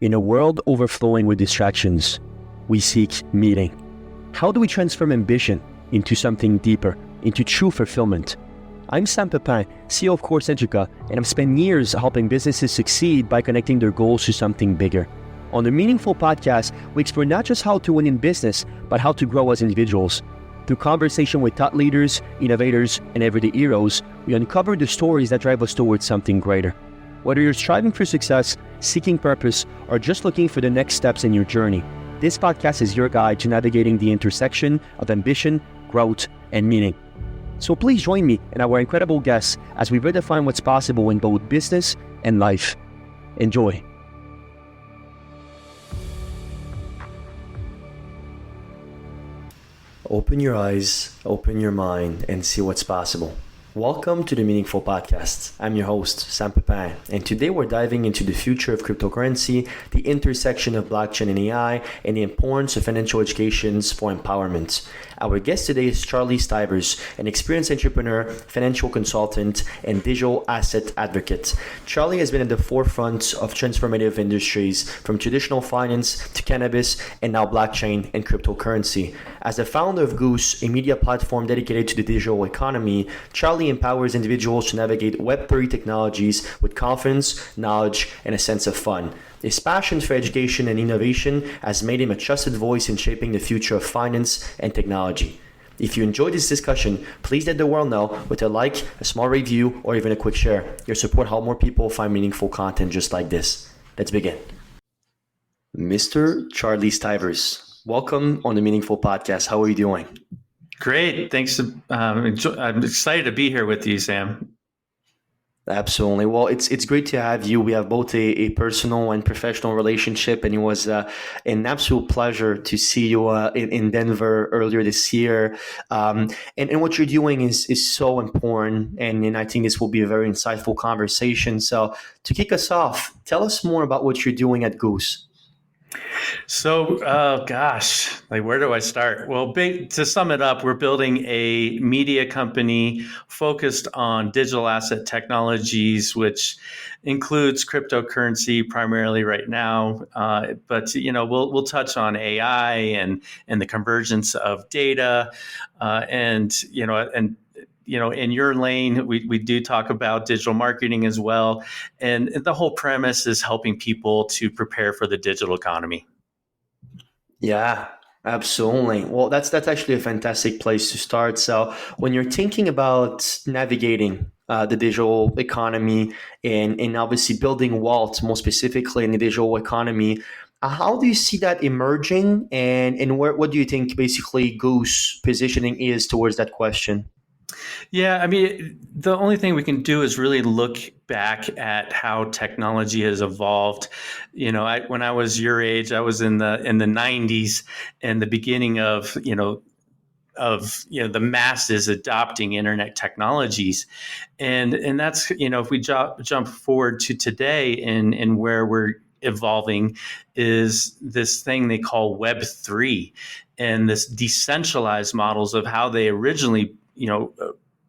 In a world overflowing with distractions, we seek meaning. How do we transform ambition into something deeper, into true fulfillment? I'm Sam Pepin, CEO of Centrica, and I've spent years helping businesses succeed by connecting their goals to something bigger. On the Meaningful podcast, we explore not just how to win in business, but how to grow as individuals. Through conversation with thought leaders, innovators, and everyday heroes, we uncover the stories that drive us towards something greater. Whether you're striving for success, seeking purpose, or just looking for the next steps in your journey, this podcast is your guide to navigating the intersection of ambition, growth, and meaning. So please join me and our incredible guests as we redefine what's possible in both business and life. Enjoy. Open your eyes, open your mind, and see what's possible. Welcome to the Meaningful Podcast. I'm your host, Sam Pepin, and today we're diving into the future of cryptocurrency, the intersection of blockchain and AI, and the importance of financial educations for empowerment. Our guest today is Charlie Stivers, an experienced entrepreneur, financial consultant, and digital asset advocate. Charlie has been at the forefront of transformative industries, from traditional finance to cannabis, and now blockchain and cryptocurrency. As the founder of Goose, a media platform dedicated to the digital economy, Charlie empowers individuals to navigate Web3 technologies with confidence, knowledge, and a sense of fun. His passion for education and innovation has made him a trusted voice in shaping the future of finance and technology. If you enjoyed this discussion, please let the world know with a like, a small review, or even a quick share. Your support helps more people find meaningful content just like this. Let's begin. Mr. Charlie Stivers, welcome on the Meaningful Podcast. How are you doing? Great. Thanks. I'm excited to be here with you, Sam. Absolutely. Well, it's great to have you. We have both a personal and professional relationship, and it was an absolute pleasure to see you in Denver earlier this year. And what you're doing is so important, and I think this will be a very insightful conversation. So to kick us off, tell us more about what you're doing at Goose. So, where do I start? Well, to sum it up, we're building a media company focused on digital asset technologies, which includes cryptocurrency primarily right now. But we'll touch on AI and the convergence of data, in your lane, we do talk about digital marketing as well. And the whole premise is helping people to prepare for the digital economy. Yeah, absolutely. Well, that's actually a fantastic place to start. So when you're thinking about navigating the digital economy and obviously building wealth, more specifically in the digital economy, how do you see that emerging, and what do you think basically Goose positioning is towards that question? Yeah, I mean, the only thing we can do is really look back at how technology has evolved. When I was your age, I was in the 90s and the beginning of the masses adopting internet technologies, and that's if we jump forward to today and where we're evolving is this thing they call Web3 and this decentralized models of how they originally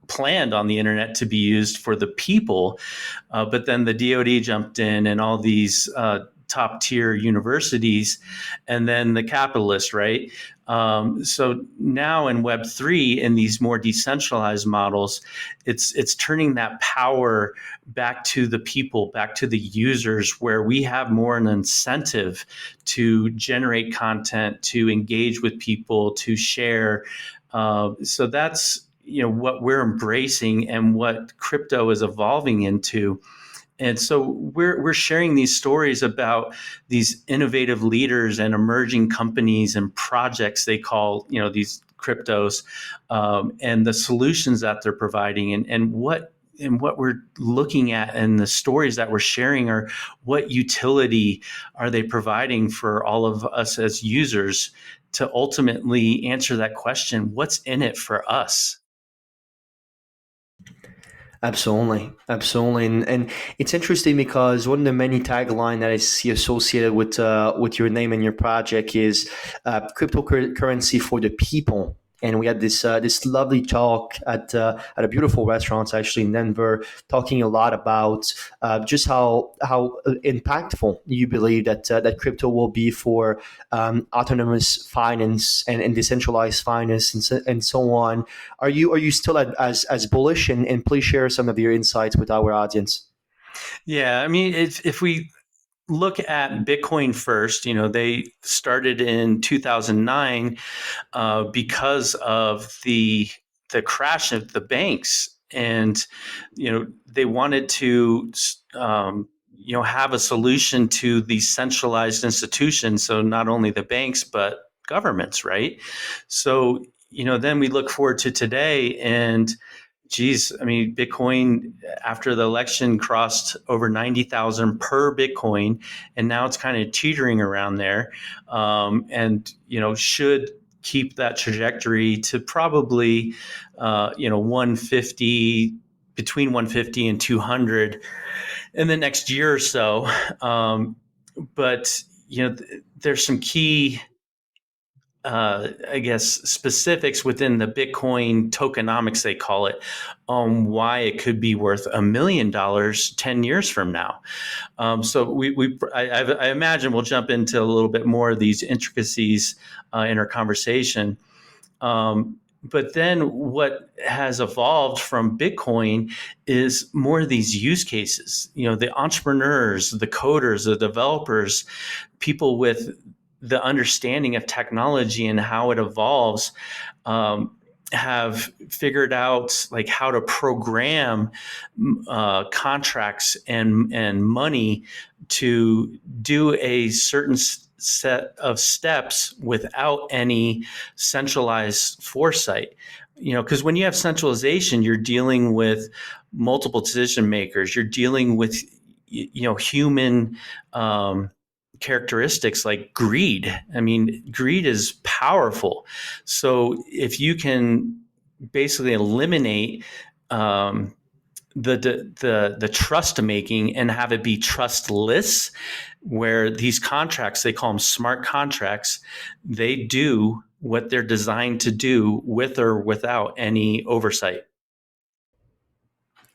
planned on the internet to be used for the people. But then the DoD jumped in and all these top tier universities and then the capitalists, right? So now in Web3, in these more decentralized models, it's turning that power back to the people, back to the users, where we have more an incentive to generate content, to engage with people, to share. So that's what we're embracing and what crypto is evolving into. And so we're sharing these stories about these innovative leaders and emerging companies and projects they call, these cryptos, and the solutions that they're providing and what we're looking at and the stories that we're sharing are what utility are they providing for all of us as users to ultimately answer that question, what's in it for us? Absolutely. And it's interesting because one of the many taglines that I see associated with your name and your project is cryptocurrency for the people. and we had this lovely talk at a beautiful restaurant actually in Denver, talking a lot about just how impactful you believe that crypto will be for autonomous finance and decentralized finance and so on. Are you still as bullish? And please share some of your insights with our audience. Yeah, I mean, if we look at Bitcoin first, they started in 2009 because of the crash of the banks, and they wanted to have a solution to these centralized institutions. So not only the banks but governments, right? So then we look forward to today, and geez, I mean, Bitcoin after the election crossed over 90,000 per Bitcoin, and now it's kind of teetering around there, and should keep that trajectory to probably 150, between 150 and 200 in the next year or so. But there's some key I guess, specifics within the Bitcoin tokenomics, they call it, on why it could be worth $1 million 10 years from now. So I imagine we'll jump into a little bit more of these intricacies in our conversation. But then what has evolved from Bitcoin is more of these use cases. The entrepreneurs, the coders, the developers, people with the understanding of technology and how it evolves, have figured out like how to program contracts and money to do a certain set of steps without any centralized foresight. Because when you have centralization, you're dealing with multiple decision makers. You're dealing with human characteristics like greed. I mean, greed is powerful. So if you can basically eliminate the trust making and have it be trustless, where these contracts, they call them smart contracts, they do what they're designed to do with or without any oversight.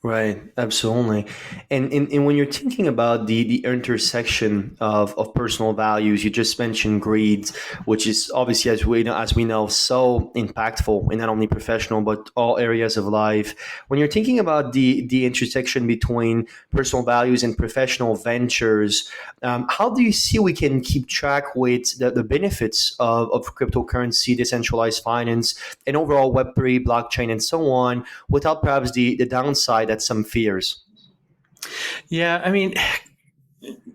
Right, absolutely. And when you're thinking about the intersection of personal values, you just mentioned greed, which is obviously, as we know, so impactful in not only professional but all areas of life. When you're thinking about the intersection between personal values and professional ventures, how do you see we can keep track with the benefits of cryptocurrency, decentralized finance, and overall Web3, blockchain, and so on, without perhaps the downside that some fears? Yeah, I mean,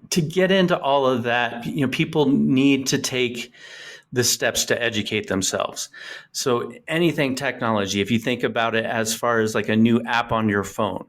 to get into all of that, people need to take the steps to educate themselves. So anything technology, if you think about it as far as like a new app on your phone,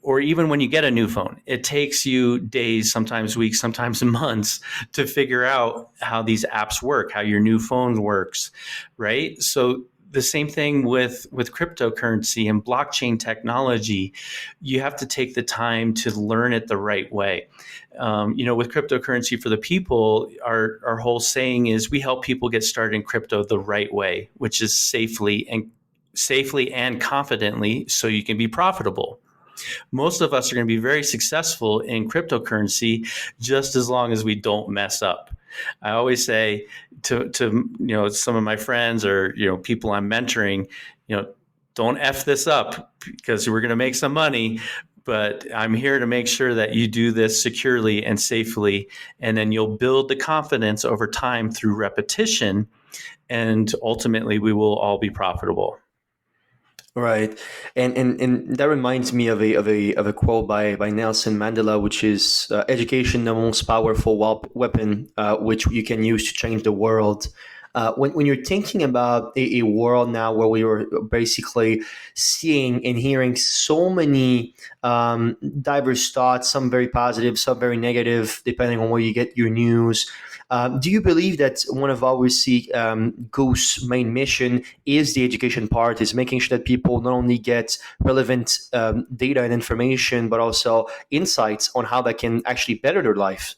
or even when you get a new phone, it takes you days, sometimes weeks, sometimes months to figure out how these apps work, how your new phone works, right? So the same thing with cryptocurrency and blockchain technology. You have to take the time to learn it the right way. With cryptocurrency for the people, our whole saying is we help people get started in crypto the right way, which is safely and confidently, so you can be profitable. Most of us are going to be very successful in cryptocurrency just as long as we don't mess up. I always say to some of my friends or people I'm mentoring, don't F this up, because we're going to make some money, but I'm here to make sure that you do this securely and safely, and then you'll build the confidence over time through repetition, and ultimately we will all be profitable. Right, and that reminds me of a quote by Nelson Mandela, which is education the most powerful weapon which you can use to change the world. When you're thinking about a world now where we are basically seeing and hearing so many diverse thoughts, some very positive, some very negative, depending on where you get your news. Do you believe that one of our Goose main mission is the education part, is making sure that people not only get relevant data and information, but also insights on how they can actually better their life?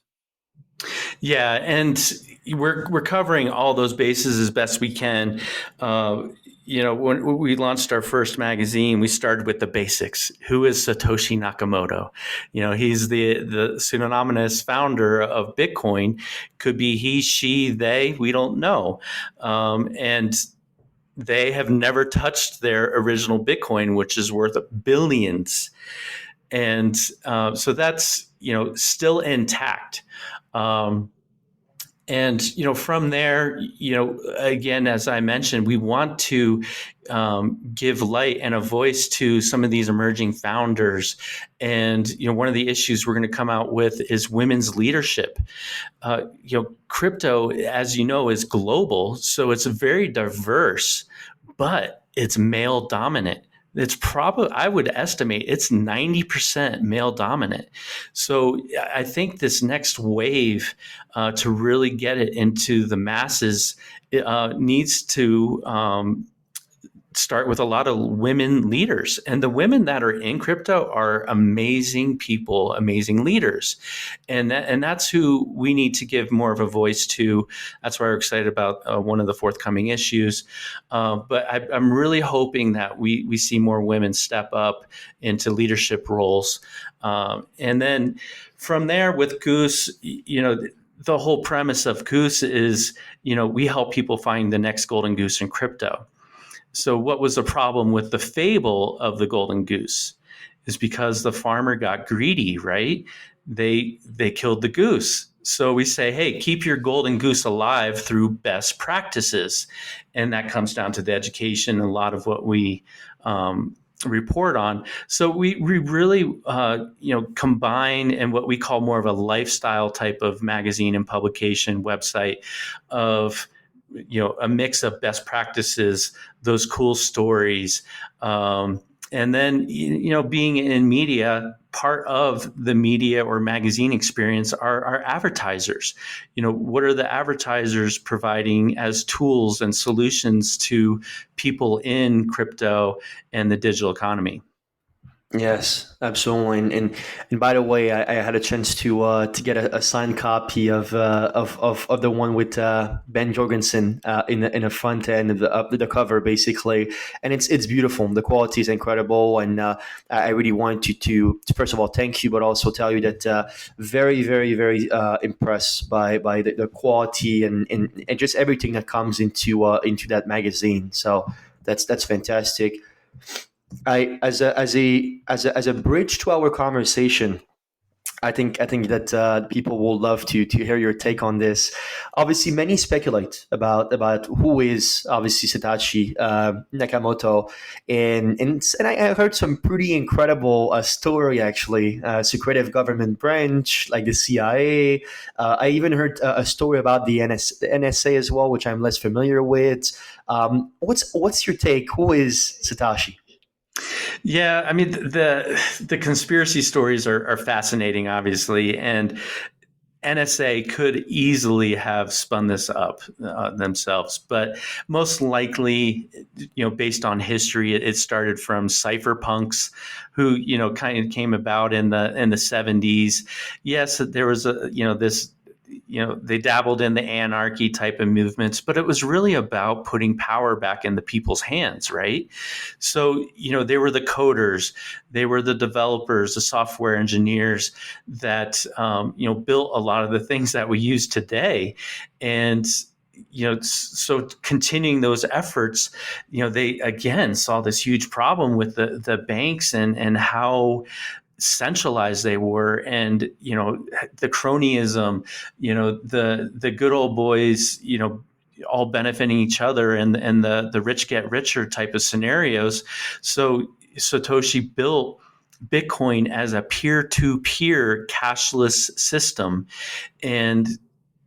Yeah, and we're covering all those bases as best we can. When we launched our first magazine, we started with the basics. Who is Satoshi Nakamoto? He's the pseudonymous founder of Bitcoin. Could be he, she, they. We don't know, and they have never touched their original Bitcoin, which is worth billions. And so that's still intact. Um, and from there, again, as I mentioned, we want to give light and a voice to some of these emerging founders. And one of the issues we're going to come out with is women's leadership. Crypto, as you know, is global, so it's very diverse, but it's male dominant. It's probably, I would estimate, it's 90% male dominant. So I think this next wave to really get it into the masses needs to start with a lot of women leaders. And the women that are in crypto are amazing people, amazing leaders. And that's who we need to give more of a voice to. That's why we're excited about one of the forthcoming issues. But I'm really hoping that we see more women step up into leadership roles. And then from there with Goose, the whole premise of Goose is, we help people find the next golden goose in crypto. So what was the problem with the fable of the golden goose is because the farmer got greedy, right? They killed the goose. So we say, hey, keep your golden goose alive through best practices. And that comes down to the education and a lot of what we report on. So we really combine in what we call more of a lifestyle type of magazine and publication website of a mix of best practices, those cool stories, and then being in media, part of the media or magazine experience are advertisers. What are the advertisers providing as tools and solutions to people in crypto and the digital economy? Yes, absolutely. And by the way, I had a chance to get a signed copy of the one with Ben Jorgensen in the front end of the cover, basically, and it's beautiful. The quality is incredible, and I really want you to first of all thank you, but also tell you that very very very impressed by the quality and just everything that comes into that magazine. So that's fantastic. I as a bridge to our conversation, I think that people will love to hear your take on this. Obviously, many speculate about who is obviously Satoshi Nakamoto, and I heard some pretty incredible story actually. Secretive government branch like the CIA. I even heard a story about the NSA as well, which I'm less familiar with. What's your take? Who is Satoshi? Yeah, I mean the conspiracy stories are fascinating, obviously, and NSA could easily have spun this up themselves, but most likely, based on history, it started from cypherpunks, who kind of came about in the 70s. Yes, there was this. They dabbled in the anarchy type of movements, but it was really about putting power back in the people's hands, right? So, they were the coders, they were the developers, the software engineers that, built a lot of the things that we use today. And, so continuing those efforts, they again saw this huge problem with the banks and how centralized they were, and the cronyism, the good old boys, all benefiting each other, and the rich get richer type of scenarios. So Satoshi built Bitcoin as a peer-to-peer cashless system, and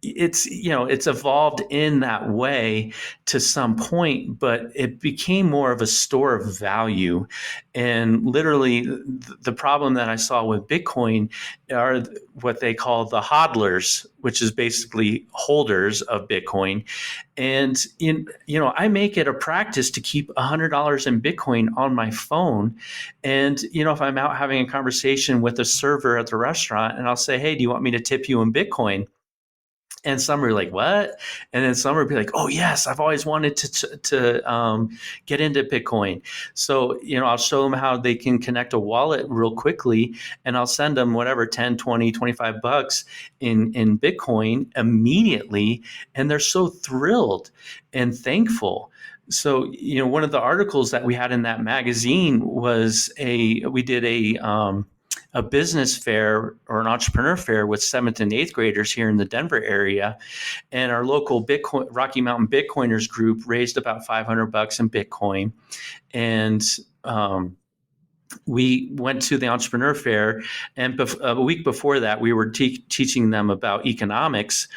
it's evolved in that way to some point, but it became more of a store of value. And literally the problem that I saw with Bitcoin are what they call the hodlers, which is basically holders of Bitcoin. And I make it a practice to keep $100 in Bitcoin on my phone. And if I'm out having a conversation with a server at the restaurant and I'll say, hey, do you want me to tip you in Bitcoin? And some are like, what? And then some would be like, oh, yes, I've always wanted to get into Bitcoin. So, I'll show them how they can connect a wallet real quickly, and I'll send them whatever, 10, 20, 25 bucks in Bitcoin immediately. And they're so thrilled and thankful. So, one of the articles that we had in that magazine was we did a business fair or an entrepreneur fair with 7th and 8th graders here in the Denver area. And our local Bitcoin Rocky Mountain Bitcoiners group raised about $500 in Bitcoin. And we went to the entrepreneur fair, and a week before that, we were teaching them about economics.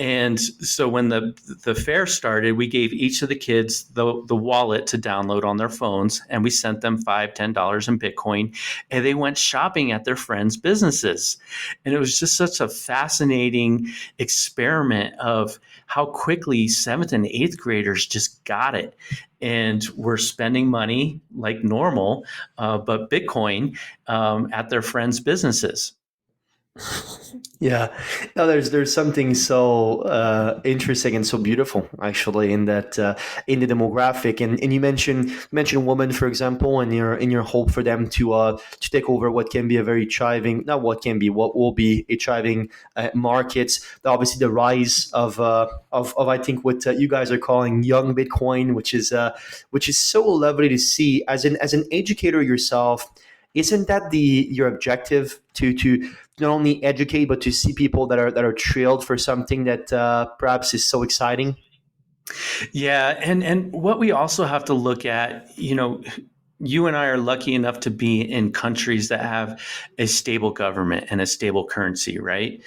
And so when the fair started, we gave each of the kids the wallet to download on their phones, and we sent them $5-10 in Bitcoin, and they went shopping at their friends' businesses. And it was just such a fascinating experiment of how quickly 7th and 8th graders just got it. And were spending money like normal, but Bitcoin at their friends' businesses. Yeah, no, there's something so interesting and so beautiful actually in that in the demographic, and you mentioned women, for example, and your hope for them to take over what can be a very thriving, not what can be, what will be a thriving market. Obviously, the rise of I think what you guys are calling young Bitcoin, which is so lovely to see as an educator yourself. Isn't that your objective to not only educate but to see people that are thrilled for something that perhaps is so exciting? Yeah, and what we also have to look at, you and I are lucky enough to be in countries that have a stable government and a stable currency, right?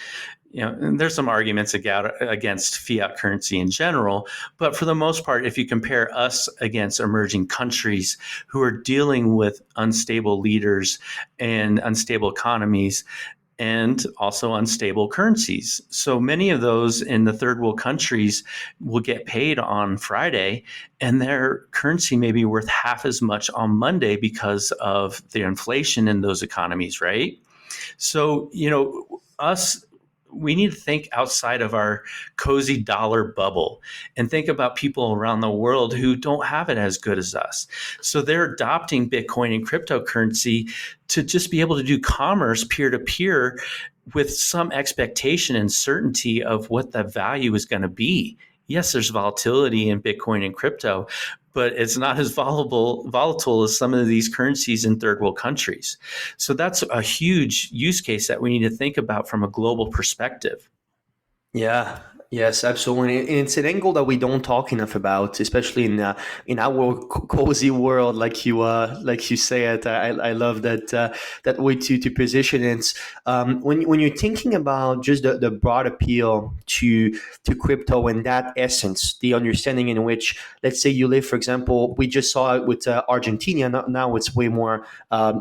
And there's some arguments against fiat currency in general, but for the most part, if you compare us against emerging countries who are dealing with unstable leaders and unstable economies, and also unstable currencies. So many of those in the third world countries will get paid on Friday, and their currency may be worth half as much on Monday because of the inflation in those economies, right? So, we need to think outside of our cozy dollar bubble and think about people around the world who don't have it as good as us. So they're adopting Bitcoin and cryptocurrency to just be able to do commerce peer to peer with some expectation and certainty of what the value is going to be. Yes, there's volatility in Bitcoin and crypto, but it's not as volatile as some of these currencies in third world countries. So that's a huge use case that we need to think about from a global perspective. Yeah, yes, absolutely. And it's an angle that we don't talk enough about, especially in our cozy world, like you say it. I love that way to position it. When you're thinking about just the broad appeal to crypto and that essence, the understanding in which, let's say you live, for example, we just saw it with Argentina. Now it's way more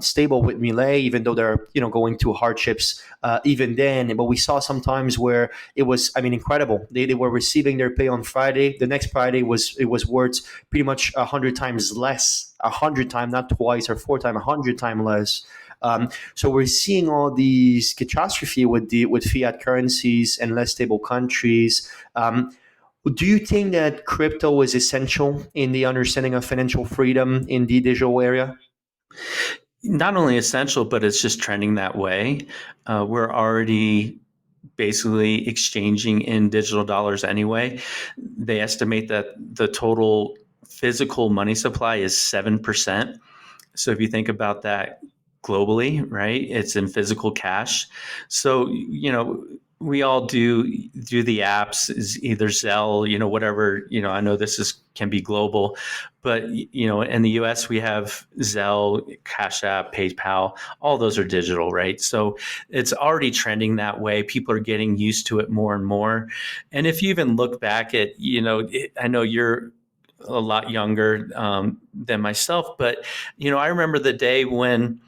stable with Milei, even though they're going through hardships even then. But we saw sometimes where it was, I mean, incredible. They were receiving their pay on Friday. The next Friday was worth pretty much 100 times less, 100 times, not twice or 4 times, 100 times less. So we're seeing all these catastrophe with fiat currencies and less stable countries. Do you think that crypto is essential in the understanding of financial freedom in the digital area? Not only essential, but it's just trending that way. We're already basically exchanging in digital dollars anyway. They estimate that the total physical money supply is 7%. So if you think about that globally, right, it's in physical cash. So, we all do the apps, is either Zelle, whatever, I know can be global, but, in the US, we have Zelle, Cash App, PayPal, all those are digital, right? So it's already trending that way. People are getting used to it more and more. And if you even look back at, I know you're a lot younger than myself, but, I remember the day when,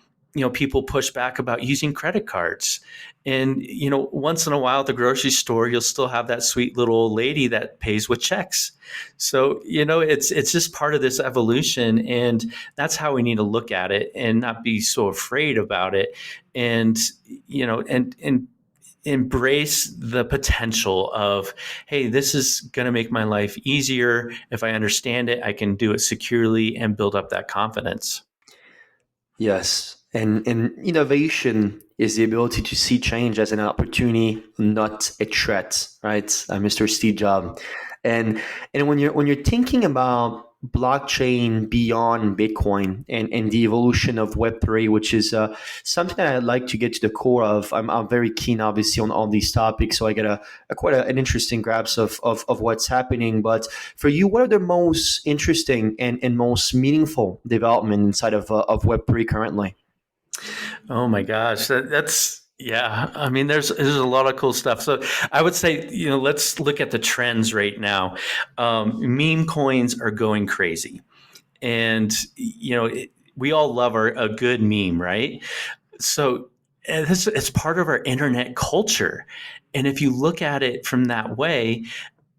people push back about using credit cards. And, once in a while at the grocery store, you'll still have that sweet little old lady that pays with checks. So, it's just part of this evolution. And that's how we need to look at it and not be so afraid about it. And, and embrace the potential of, hey, this is going to make my life easier. If I understand it, I can do it securely and build up that confidence. Yes. And innovation is the ability to see change as an opportunity, not a threat, right? Mr. Steve Jobs. And when you're thinking about blockchain beyond Bitcoin and the evolution of Web3, which is something that I'd like to get to the core of. I'm very keen, obviously, on all these topics, so I get an interesting grasp of what's happening. But for you, what are the most interesting and most meaningful development inside of Web3 currently? Oh my gosh, that's yeah. I mean, there's a lot of cool stuff. So I would say, let's look at the trends right now. Meme coins are going crazy, and we all love a good meme, right? So it's part of our internet culture, and if you look at it from that way,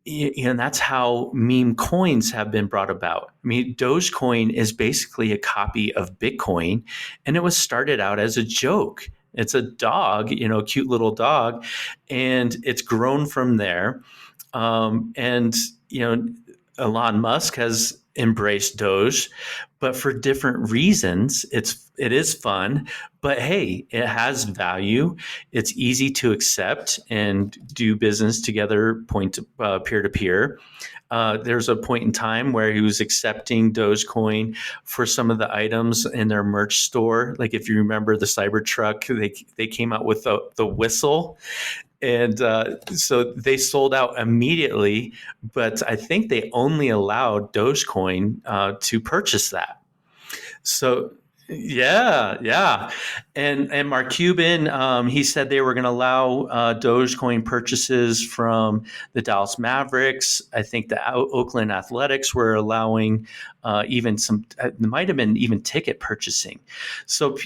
that's how meme coins have been brought about. I mean, Dogecoin is basically a copy of Bitcoin, and it was started out as a joke. It's a dog, cute little dog, and it's grown from there. And Elon Musk has embraced Doge, but for different reasons. It is fun, but hey, it has value. It's easy to accept and do business together, peer to peer. There's a point in time where he was accepting Dogecoin for some of the items in their merch store. Like if you remember the Cybertruck, they came out with the whistle, and so they sold out immediately. But I think they only allowed Dogecoin to purchase that. So yeah, yeah, and Mark Cuban, he said they were going to allow Dogecoin purchases from the Dallas Mavericks. I think the Oakland Athletics were allowing even some. It might have been even ticket purchasing. So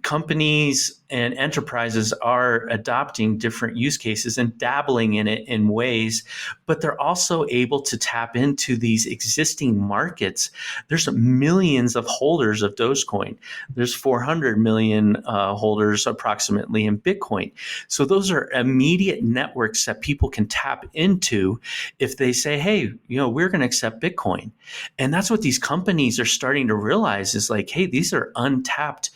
companies and enterprises are adopting different use cases and dabbling in it in ways, but they're also able to tap into these existing markets. There's millions of holders of Dogecoin. There's 400 million holders approximately in Bitcoin. So those are immediate networks that people can tap into if they say, hey, we're going to accept Bitcoin. And that's what these companies are starting to realize is like, hey, these are untapped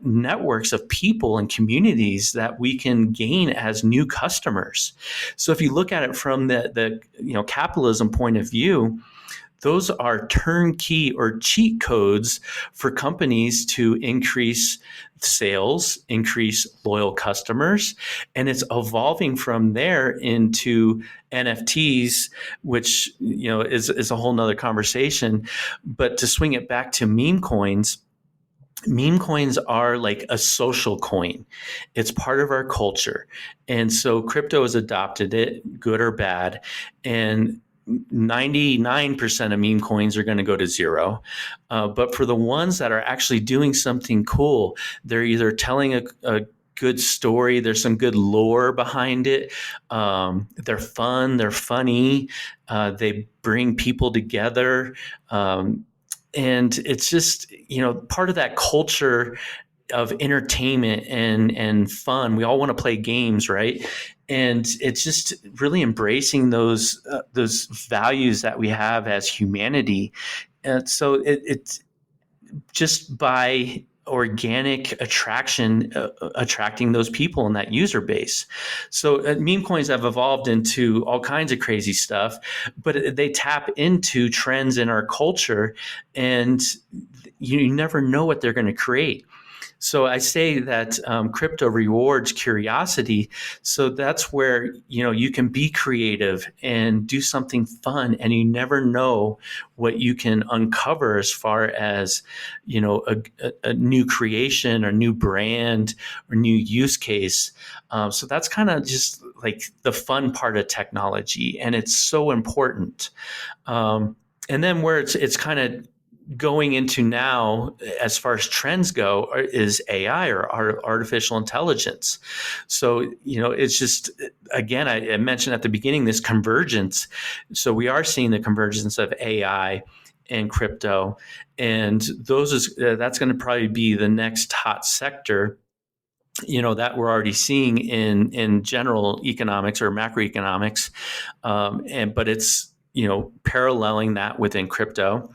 networks of people and communities that we can gain as new customers. So if you look at it from the capitalism point of view, those are turnkey or cheat codes for companies to increase sales, increase loyal customers, and it's evolving from there into NFTs, which is a whole nother conversation. But to swing it back to meme coins are like a social coin. It's part of our culture. And so crypto has adopted it, good or bad. And 99% of meme coins are going to go to zero. But for the ones that are actually doing something cool, they're either telling a good story, there's some good lore behind it. They're fun, they're funny, they bring people together. And it's just part of that culture of entertainment and fun. We all want to play games, right? And it's just really embracing those values that we have as humanity. And so it's just by organic attraction, attracting those people in that user base. So meme coins have evolved into all kinds of crazy stuff, but they tap into trends in our culture, and you never know what they're going to create. So I say that crypto rewards curiosity. So that's where you can be creative and do something fun, and you never know what you can uncover as far as a new creation or new brand or new use case. So that's kind of just like the fun part of technology, and it's so important. And then where it's kind of going into now, as far as trends go, is AI or artificial intelligence. So, it's just, again, I mentioned at the beginning, this convergence. So we are seeing the convergence of AI and crypto, and that's going to probably be the next hot sector. that we're already seeing in general economics or macroeconomics, but it's paralleling that within crypto.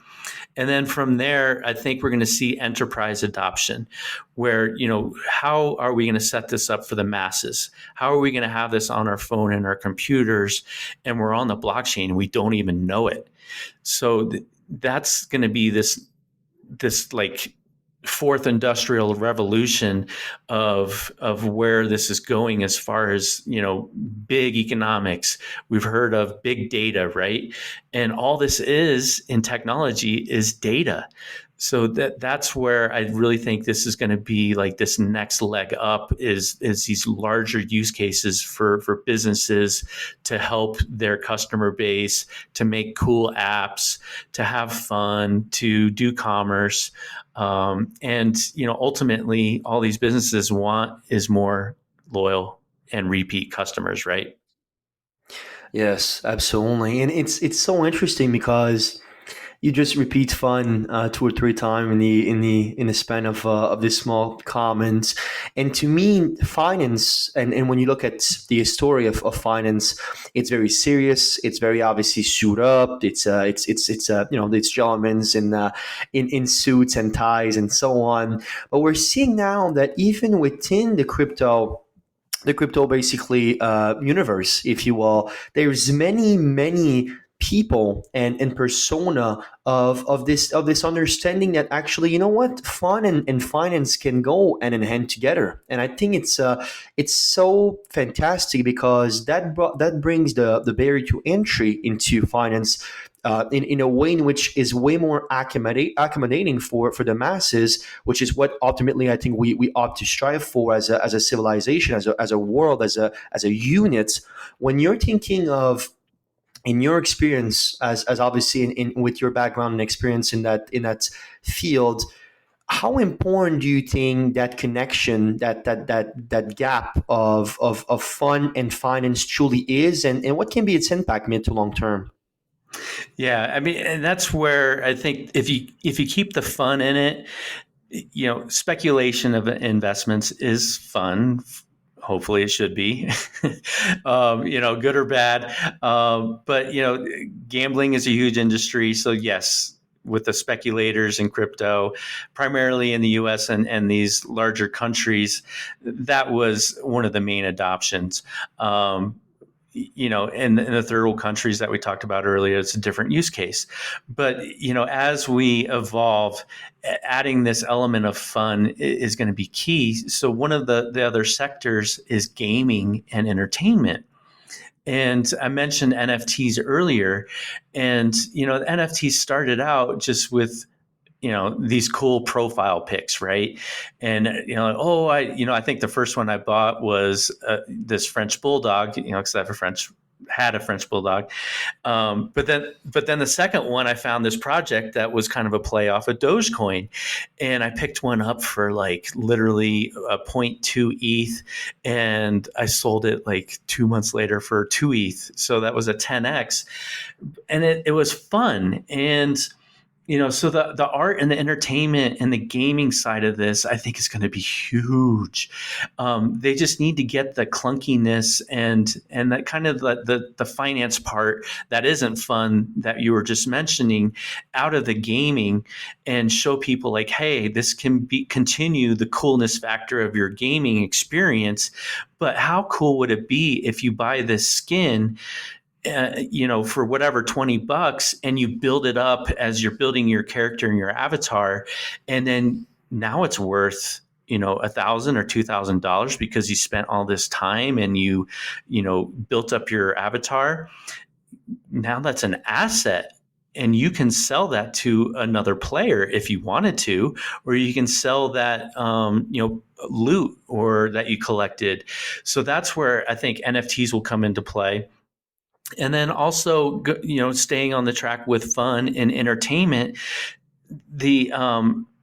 And then from there, I think we're going to see enterprise adoption, where, how are we going to set this up for the masses? How are we going to have this on our phone and our computers, and we're on the blockchain and we don't even know it? So that's going to be this like fourth industrial revolution of where this is going, as far as big economics. We've heard of big data, right? And all this is in technology is data. So that's where I really think this is going to be like this next leg up, is these larger use cases for businesses to help their customer base, to make cool apps, to have fun, to do commerce. And ultimately all these businesses want is more loyal and repeat customers, right? Yes, absolutely. And it's so interesting because you just repeat fun two or three times in the span of this small comments. And to me, finance, and when you look at the story of finance, it's very serious. It's very obviously suit up. It's gentlemen's in suits and ties and so on. But we're seeing now that even within the crypto basically universe, if you will, there's many people and persona of this understanding that actually, you know what, fun and finance can go hand in hand together. And I think it's so fantastic because that brings the barrier to entry into finance in a way in which is way more accommodating for the masses, which is what ultimately I think we ought to strive for as a civilization, as a world, as a unit. When you're thinking of, in your experience, as obviously in with your background and experience in that field, how important do you think that connection, that gap of fun and finance truly is, and what can be its impact mid to long term? Yeah, I mean, and that's where I think if you keep the fun in it, speculation of investments is fun. Hopefully, it should be, good or bad. But gambling is a huge industry, so yes. With the speculators in crypto, primarily in the US and these larger countries, that was one of the main adoptions. In the third world countries that we talked about earlier, it's a different use case. But, as we evolve, adding this element of fun is going to be key. So one of the other sectors is gaming and entertainment. And I mentioned NFTs earlier, and, the NFTs started out just with these cool profile pics, right? And I think the first one I bought was this French bulldog, because I had a French bulldog. But then the second one, I found this project that was kind of a play off of Dogecoin, and I picked one up for like literally a zero point 0.2 ETH, and I sold it like 2 months later for 2 ETH. So that was a 10x, and it was fun. And so the art and the entertainment and the gaming side of this, I think, is going to be huge. They just need to get the clunkiness and that kind of the finance part that isn't fun that you were just mentioning out of the gaming, and show people like, hey, this can continue the coolness factor of your gaming experience. But how cool would it be if you buy this skin, for whatever, $20, and you build it up as you're building your character and your avatar, and then now it's worth $1,000 or $2,000 because you spent all this time and you built up your avatar. Now that's an asset, and you can sell that to another player if you wanted to, or you can sell that loot or that you collected. So that's where I think NFTs will come into play. And then also, staying on the track with fun and entertainment, the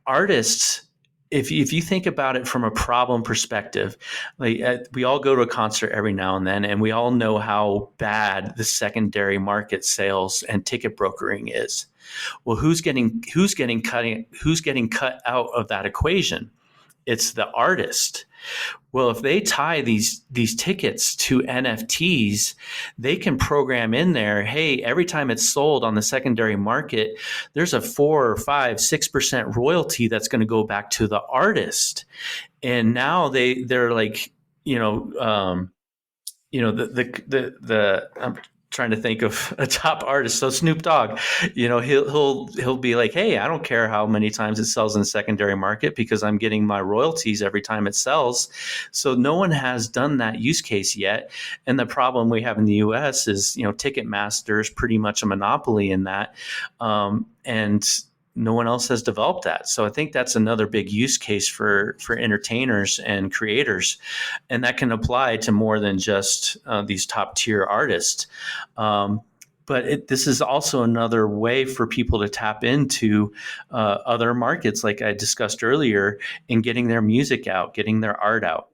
artists, if you think about it from a problem perspective, like we all go to a concert every now and then, and we all know how bad the secondary market sales and ticket brokering is. Well, who's getting cut out of that equation? It's the artist. Well, if they tie these tickets to NFTs, they can program in there, hey, every time it's sold on the secondary market, there's a 4 or 5, 6% royalty that's going to go back to the artist. And now they're like, you know, I'm trying to think of a top artist. So Snoop Dogg, he'll be like, hey, I don't care how many times it sells in the secondary market because I'm getting my royalties every time it sells. So no one has done that use case yet. And the problem we have in the US is, Ticketmaster is pretty much a monopoly in that. And no one else has developed that. So I think that's another big use case for entertainers and creators. And that can apply to more than just these top tier artists. But this is also another way for people to tap into other markets, like I discussed earlier, in getting their music out, getting their art out.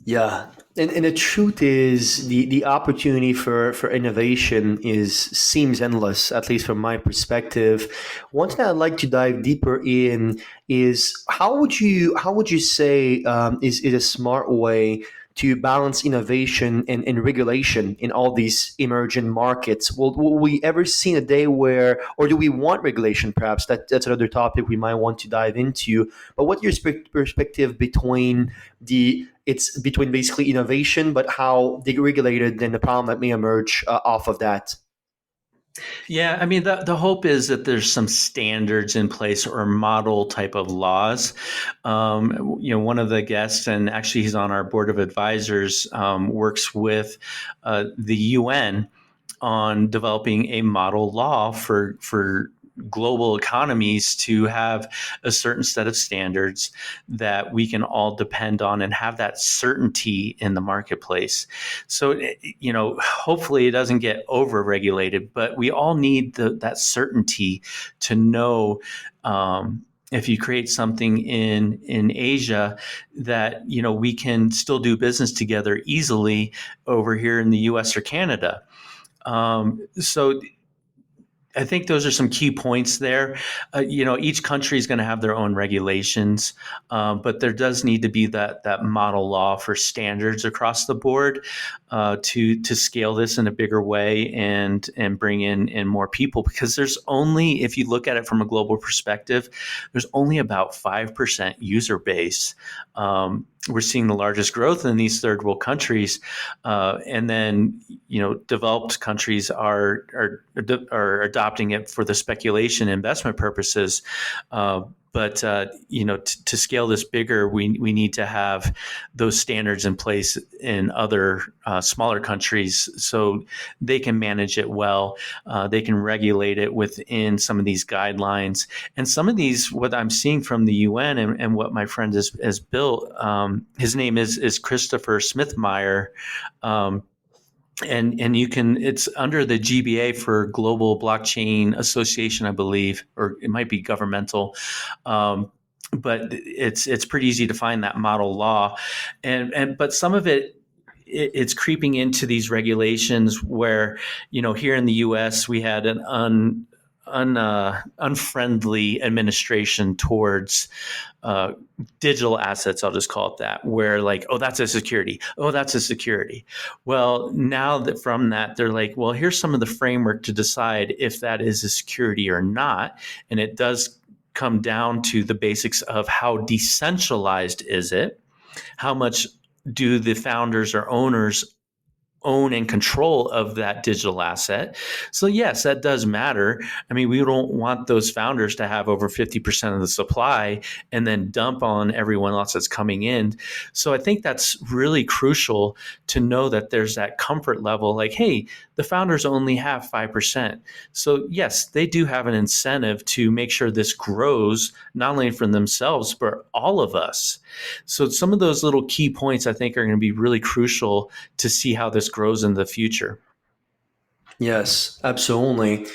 Yeah. And the truth is the opportunity for innovation seems endless, at least from my perspective. One thing I'd like to dive deeper in is how would you say is a smart way to balance innovation and regulation in all these emerging markets? Will we ever see a day where, or do we want regulation? Perhaps that's another topic we might want to dive into. But what's your perspective between it's between basically innovation, but how deregulated and the problem that may emerge off of that? Yeah, I mean, the hope is that there's some standards in place or model type of laws. One of the guests, and actually he's on our board of advisors, works with the UN on developing a model law for global economies to have a certain set of standards that we can all depend on and have that certainty in the marketplace. So, hopefully it doesn't get over regulated, but we all need that certainty to know, if you create something in Asia, that we can still do business together easily over here in the US or Canada. So I think those are some key points there. Each country is going to have their own regulations, but there does need to be that model law for standards across the board to scale this in a bigger way and bring in more people. Because there's only, if you look at it from a global perspective, there's only about 5% user base. We're seeing the largest growth in these third world countries, and then developed countries are adopting it for the speculation investment purposes. But to scale this bigger, we need to have those standards in place in other smaller countries so they can manage it well. They can regulate it within some of these guidelines. And some of these, what I'm seeing from the UN and what my friend has built, his name is Christopher Smithmeyer. And it's under the GBA for Global Blockchain Association, I believe, or it might be governmental. But it's pretty easy to find that model law, but some of it's creeping into these regulations where, here in the U.S. we had an unfriendly administration towards digital assets. I'll just call it that, where like, oh, that's a security. Oh, that's a security. Well, now that from that, they're like, well, here's some of the framework to decide if that is a security or not. And it does come down to the basics of how decentralized is it? How much do the founders or owners own and control of that digital asset? So yes, that does matter. I mean, we don't want those founders to have over 50% of the supply and then dump on everyone else that's coming in. So I think that's really crucial to know that there's that comfort level, like, hey, the founders only have 5%. So yes, they do have an incentive to make sure this grows, not only for themselves, but all of us. So some of those little key points I think are going to be really crucial to see how this grows in the future. Yes, absolutely.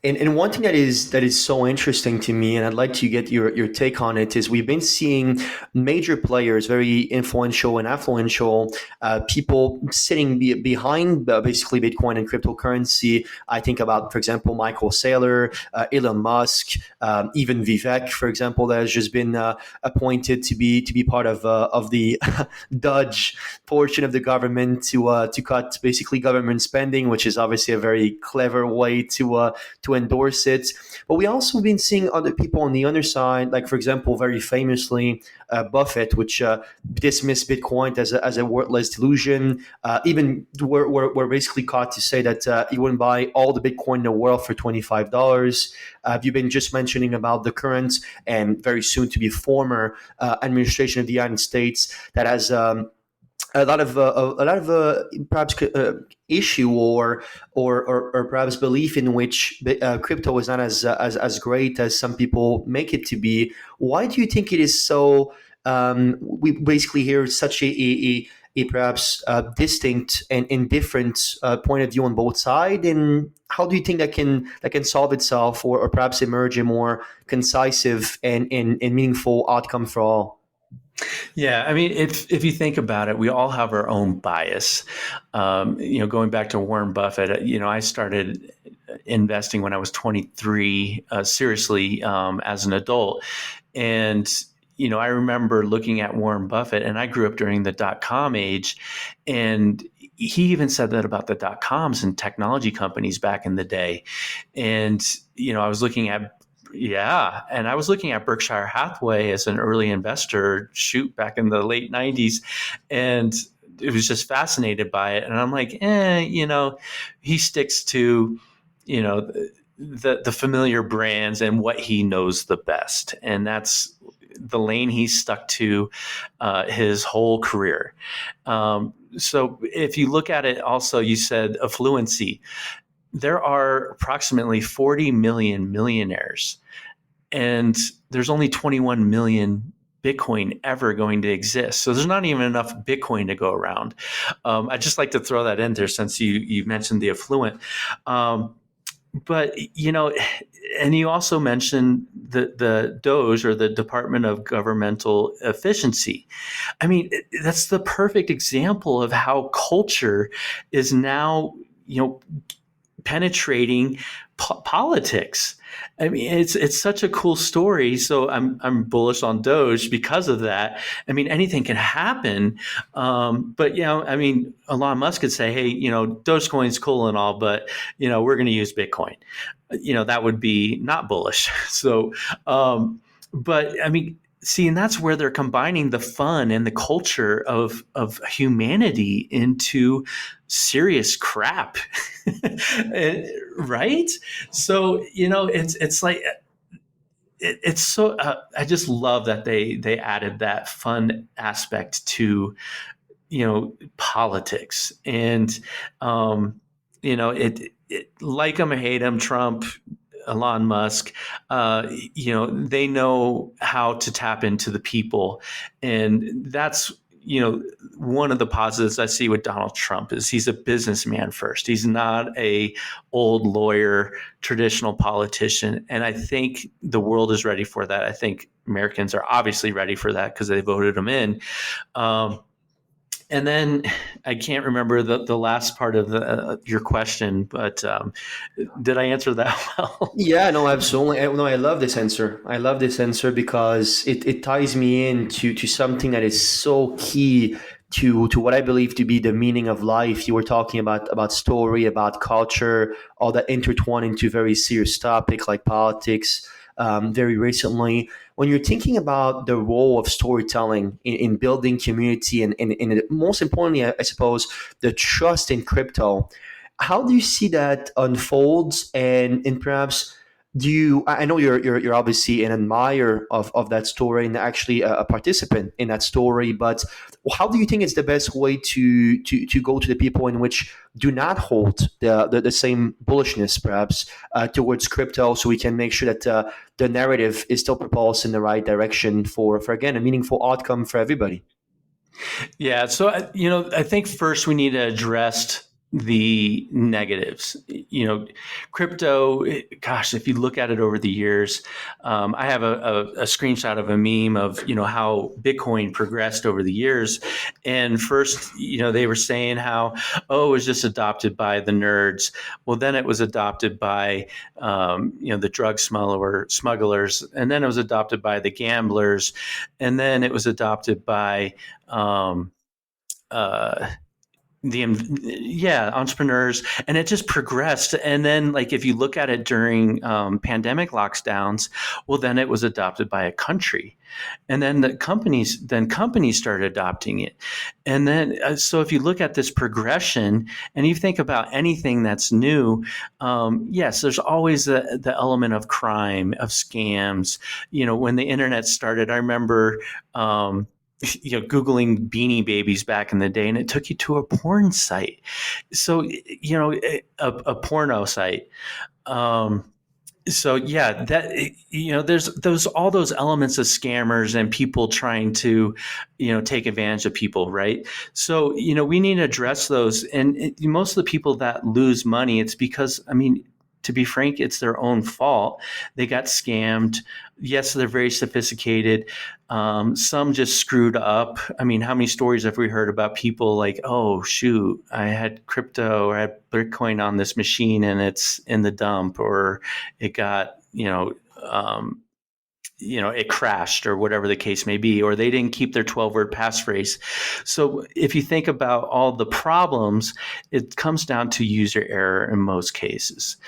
And one thing that is so interesting to me, and I'd like to get your take on it, is we've been seeing major players, very influential and affluential people sitting behind basically Bitcoin and cryptocurrency. I think about, for example, Michael Saylor, Elon Musk, even Vivek, for example, that has just been appointed to be part of the Dutch portion of the government to cut basically government spending, which is obviously a very clever way to endorse it. But we also been seeing other people on the other side, like for example, very famously, Buffett, which dismissed Bitcoin as a worthless delusion. Even we're basically caught to say that he wouldn't buy all the Bitcoin in the world for $25. You've been just mentioning about the current and very soon to be former administration of the United States that has a lot of perhaps issue or perhaps belief in which crypto is not as great as some people make it to be. Why do you think it is so? We basically hear such a perhaps distinct and different point of view on both sides, and how do you think that can solve itself, or perhaps emerge a more concise and meaningful outcome for all? Yeah, I mean, if you think about it, we all have our own bias. Going back to Warren Buffett, I started investing when I was 23, seriously, as an adult, and I remember looking at Warren Buffett, and I grew up during the dot-com age, and he even said that about the dot-coms and technology companies back in the day, and I was looking at yeah. And I was looking at Berkshire Hathaway as an early investor, back in the late 90s. And it was just fascinated by it. And I'm like, he sticks to, the familiar brands and what he knows the best. And that's the lane he's stuck to his whole career. So if you look at it also, you said affluency. There are approximately 40 million millionaires, and there's only 21 million Bitcoin ever going to exist. So there's not even enough Bitcoin to go around. I'd just like to throw that in there since you mentioned the affluent. But, and you also mentioned the DOGE, or the Department of Governmental Efficiency. I mean, that's the perfect example of how culture is now, penetrating politics. I mean, it's such a cool story. So I'm bullish on Doge because of that. I mean, anything can happen. But I mean, Elon Musk could say, hey, Dogecoin's cool and all, but we're going to use Bitcoin. That would be not bullish. So, but I mean, see, and that's where they're combining the fun and the culture of humanity into serious crap, right? So it's like it's so. I just love that they added that fun aspect to politics, and like him or hate him, Trump, Elon Musk, they know how to tap into the people. And that's, one of the positives I see with Donald Trump is he's a businessman first. He's not a old lawyer, traditional politician. And I think the world is ready for that. I think Americans are obviously ready for that because they voted him in. And then I can't remember the last part of your question, but did I answer that well? Yeah, no, absolutely. No, I love this answer. I love this answer because it ties me into something that is so key to what I believe to be the meaning of life. You were talking about story, about culture, all that intertwined into very serious topic like politics. Very recently, when you're thinking about the role of storytelling in building community and most importantly, I suppose, the trust in crypto, how do you see that unfolds? And perhaps do you? I know you're obviously an admirer of that story and actually a participant in that story, but how do you think it's the best way to go to the people in which do not hold the same bullishness perhaps towards crypto, so we can make sure that the narrative is still propulsed in the right direction for again a meaningful outcome for everybody? Yeah. So, I think first we need to address the negatives. Crypto, gosh, if you look at it over the years, I have a screenshot of a meme of, how Bitcoin progressed over the years. And first, they were saying how, oh, it was just adopted by the nerds. Well, then it was adopted by, the drug smugglers. And then it was adopted by the gamblers. And then it was adopted by, uh, entrepreneurs, and it just progressed. And then, like, if you look at it during pandemic lockdowns, well, then it was adopted by a country, and then companies started adopting it. And then so if you look at this progression and you think about anything that's new, yes, there's always the element of crime, of scams. When the internet started, I remember Googling Beanie Babies back in the day, and it took you to a porn site. So, a porno site. So yeah, that, there's all those elements of scammers and people trying to, take advantage of people, right? So, we need to address those. And most of the people that lose money, it's because, to be frank, it's their own fault. They got scammed. Yes, they're very sophisticated. Some just screwed up. How many stories have we heard about people like, oh, shoot, I had crypto or I had Bitcoin on this machine and it's in the dump, or it got, it crashed, or whatever the case may be, or they didn't keep their 12-word passphrase. So if you think about all the problems, it comes down to user error in most cases.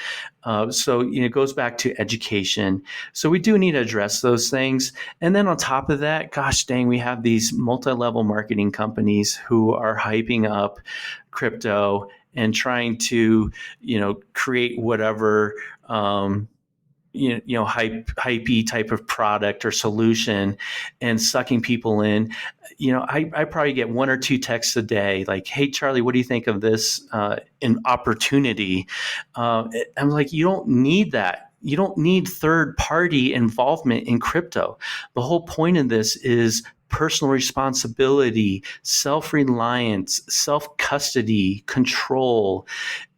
So it goes back to education. So we do need to address those things. And then on top of that, gosh dang, we have these multi-level marketing companies who are hyping up crypto and trying to, create whatever, hypey type of product or solution, and sucking people in. I probably get one or two texts a day like, hey, Charlie, what do you think of this an opportunity? I'm like, you don't need that. You don't need third party involvement in crypto. The whole point of this is personal responsibility, self-reliance, self-custody, control.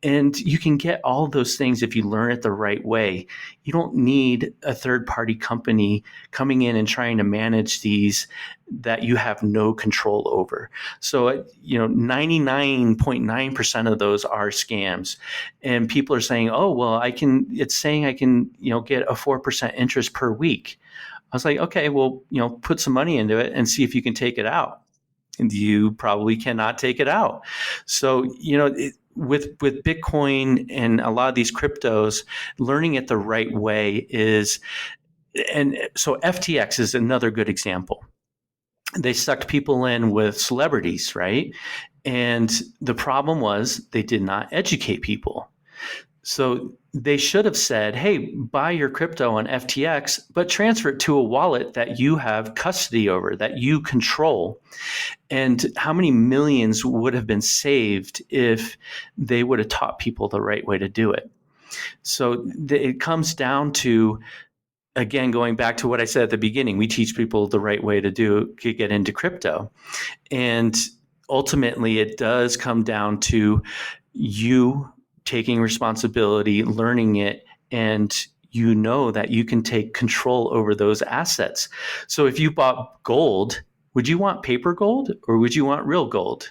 And you can get all those things if you learn it the right way. You don't need a third-party company coming in and trying to manage these that you have no control over. So, 99.9% of those are scams. And people are saying, oh, well, it's saying I can, get a 4% interest per week. I was like, okay, well, put some money into it and see if you can take it out. And you probably cannot take it out. So, with Bitcoin and a lot of these cryptos, learning it the right way is, and so FTX is another good example. They sucked people in with celebrities, right? And the problem was they did not educate people. So they should have said, hey, buy your crypto on FTX, but transfer it to a wallet that you have custody over, that you control. And how many millions would have been saved if they would have taught people the right way to do it? So it comes down to, again, going back to what I said at the beginning, we teach people the right way to get into crypto. And ultimately, it does come down to you taking responsibility, learning it, and that you can take control over those assets. So if you bought gold, would you want paper gold or would you want real gold?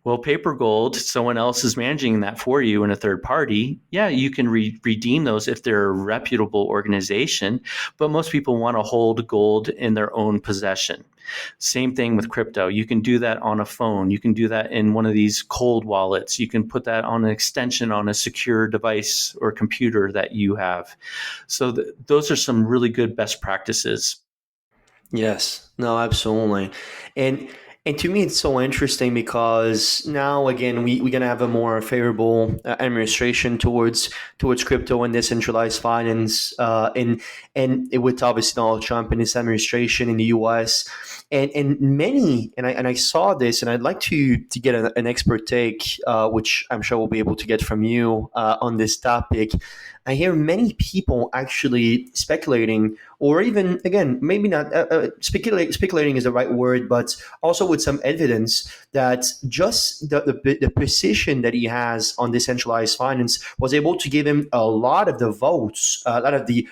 Well, paper gold, someone else is managing that for you in a third party. Yeah, you can redeem those if they're a reputable organization, but most people want to hold gold in their own possession. Same thing with crypto. You can do that on a phone. You can do that in one of these cold wallets. You can put that on an extension on a secure device or computer that you have. So those are some really good best practices. Yes, no, absolutely. And to me, it's so interesting because now, again, we're going to have a more favorable administration towards crypto and decentralized finance, and with obviously Donald Trump and his administration in the U.S. and many, and I saw this, and I'd like to get an expert take, which I'm sure we'll be able to get from you on this topic. I hear many people actually speculating, or even again, maybe not speculating is the right word, but also with some evidence that just the position that he has on decentralized finance was able to give him a lot of the votes, a lot of the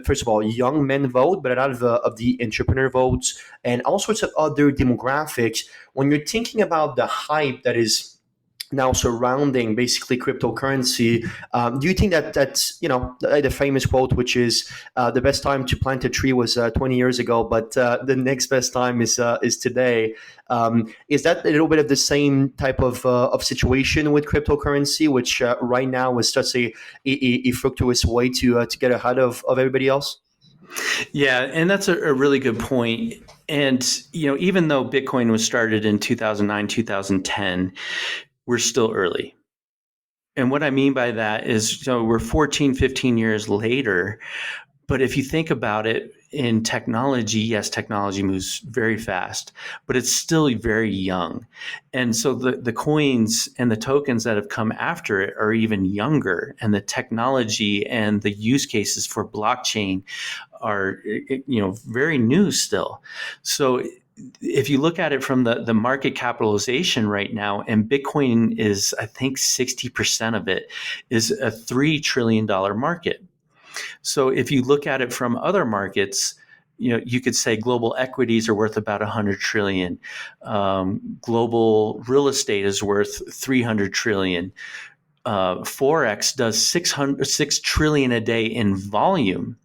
first of all young men vote, but a lot of the entrepreneur votes, and all sorts of other demographics. When you're thinking about the hype that is now surrounding basically cryptocurrency, do you think that that's the famous quote, which is the best time to plant a tree was 20 years ago, but the next best time is today? Is that a little bit of the same type of situation with cryptocurrency, which right now is such a fructuous way to get ahead of everybody else? Yeah, and that's a really good point. And even though Bitcoin was started in 2009, 2010, we're still early. And what I mean by that is, we're 14, 15 years later. But if you think about it in technology, yes, technology moves very fast, but it's still very young. And so the coins and the tokens that have come after it are even younger. And the technology and the use cases for blockchain are, very new still. So if you look at it from the market capitalization right now, and Bitcoin is, I think 60% of it is a $3 trillion market. So if you look at it from other markets, you could say global equities are worth about 100 trillion. Global real estate is worth 300 trillion. Forex does 6 trillion a day in volume.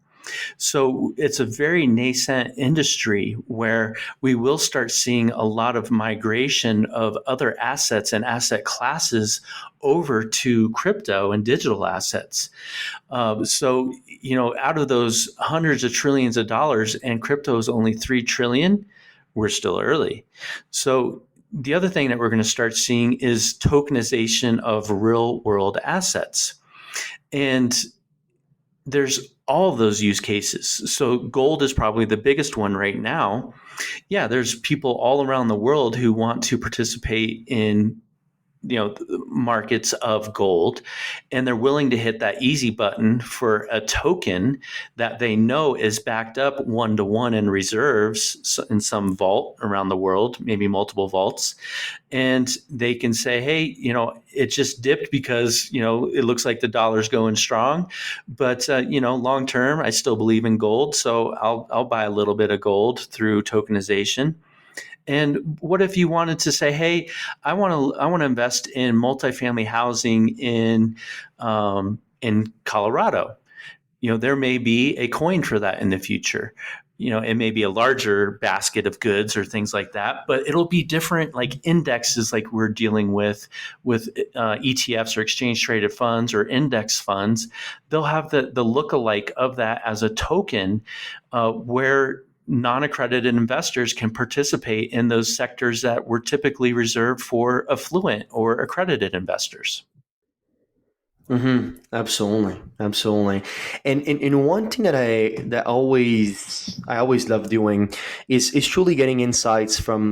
So it's a very nascent industry where we will start seeing a lot of migration of other assets and asset classes over to crypto and digital assets. So, out of those hundreds of trillions of dollars, and crypto is only 3 trillion, we're still early. So the other thing that we're going to start seeing is tokenization of real world assets. And there's all of those use cases. So gold is probably the biggest one right now. Yeah, there's people all around the world who want to participate in markets of gold, and they're willing to hit that easy button for a token that they know is backed up 1-to-1 in reserves in some vault around the world, maybe multiple vaults. And they can say, hey, it just dipped because, it looks like the dollar's going strong, but, long term, I still believe in gold. So I'll buy a little bit of gold through tokenization. And what if you wanted to say, hey, I want to invest in multifamily housing in Colorado? There may be a coin for that in the future. It may be a larger basket of goods or things like that, but it'll be different, like indexes, like we're dealing with ETFs or exchange traded funds or index funds. They'll have the lookalike of that as a token, where non-accredited investors can participate in those sectors that were typically reserved for affluent or accredited investors. Mm-hmm. Absolutely, absolutely. And one thing that I always love doing is truly getting insights from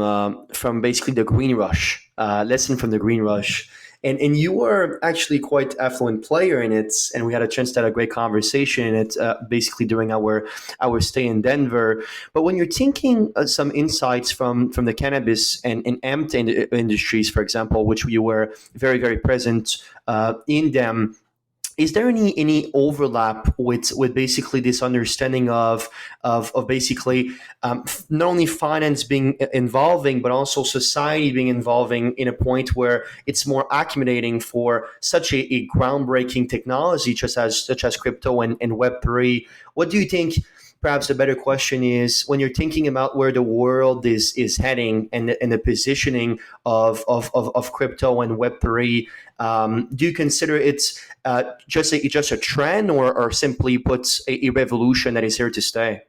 basically the green rush, lesson from the green rush. And you were actually quite affluent player in it, and we had a chance to have a great conversation in it, basically during our stay in Denver. But when you're thinking some insights from the cannabis and hemp industries, for example, which you were very very present in them, is there any overlap with basically this understanding of basically not only finance being involving, but also society being involving in a point where it's more accommodating for such a groundbreaking technology such as crypto and Web3? What do you think? Perhaps the better question is, when you're thinking about where the world is heading and the positioning of crypto and Web3, do you consider it's just a trend, or simply put a revolution that is here to stay?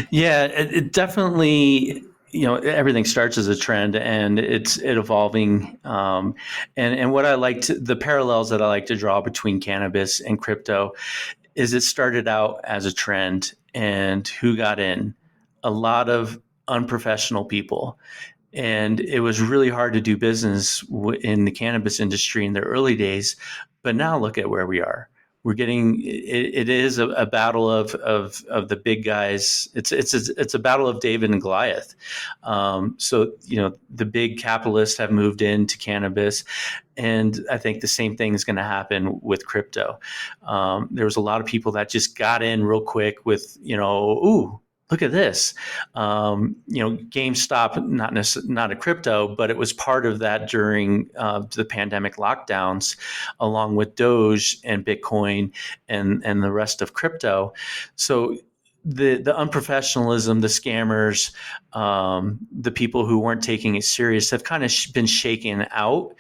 Yeah, it definitely. Everything starts as a trend, and it's evolving. And what the parallels that I like to draw between cannabis and crypto is it started out as a trend, and who got in? A lot of unprofessional people. And it was really hard to do business in the cannabis industry in the early days. But now look at where we are. We're getting it is a battle of the big guys. It's a battle of David and Goliath. So the big capitalists have moved into cannabis, and I think the same thing is going to happen with crypto. There was a lot of people that just got in real quick with ooh, look at this. GameStop, not a crypto, but it was part of that during the pandemic lockdowns, along with Doge and Bitcoin and the rest of crypto. So the unprofessionalism, the scammers, the people who weren't taking it serious have kind of been shaken out,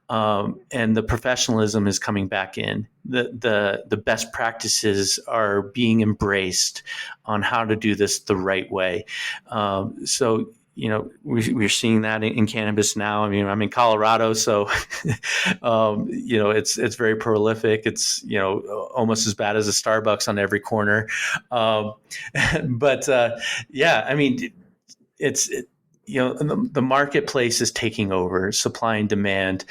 and the professionalism is coming back in. The best practices are being embraced on how to do this the right way. So we're seeing that in cannabis now. I mean, I'm in Colorado, so it's very prolific. It's almost as bad as a Starbucks on every corner. But I mean, the marketplace is taking over, supply and demand.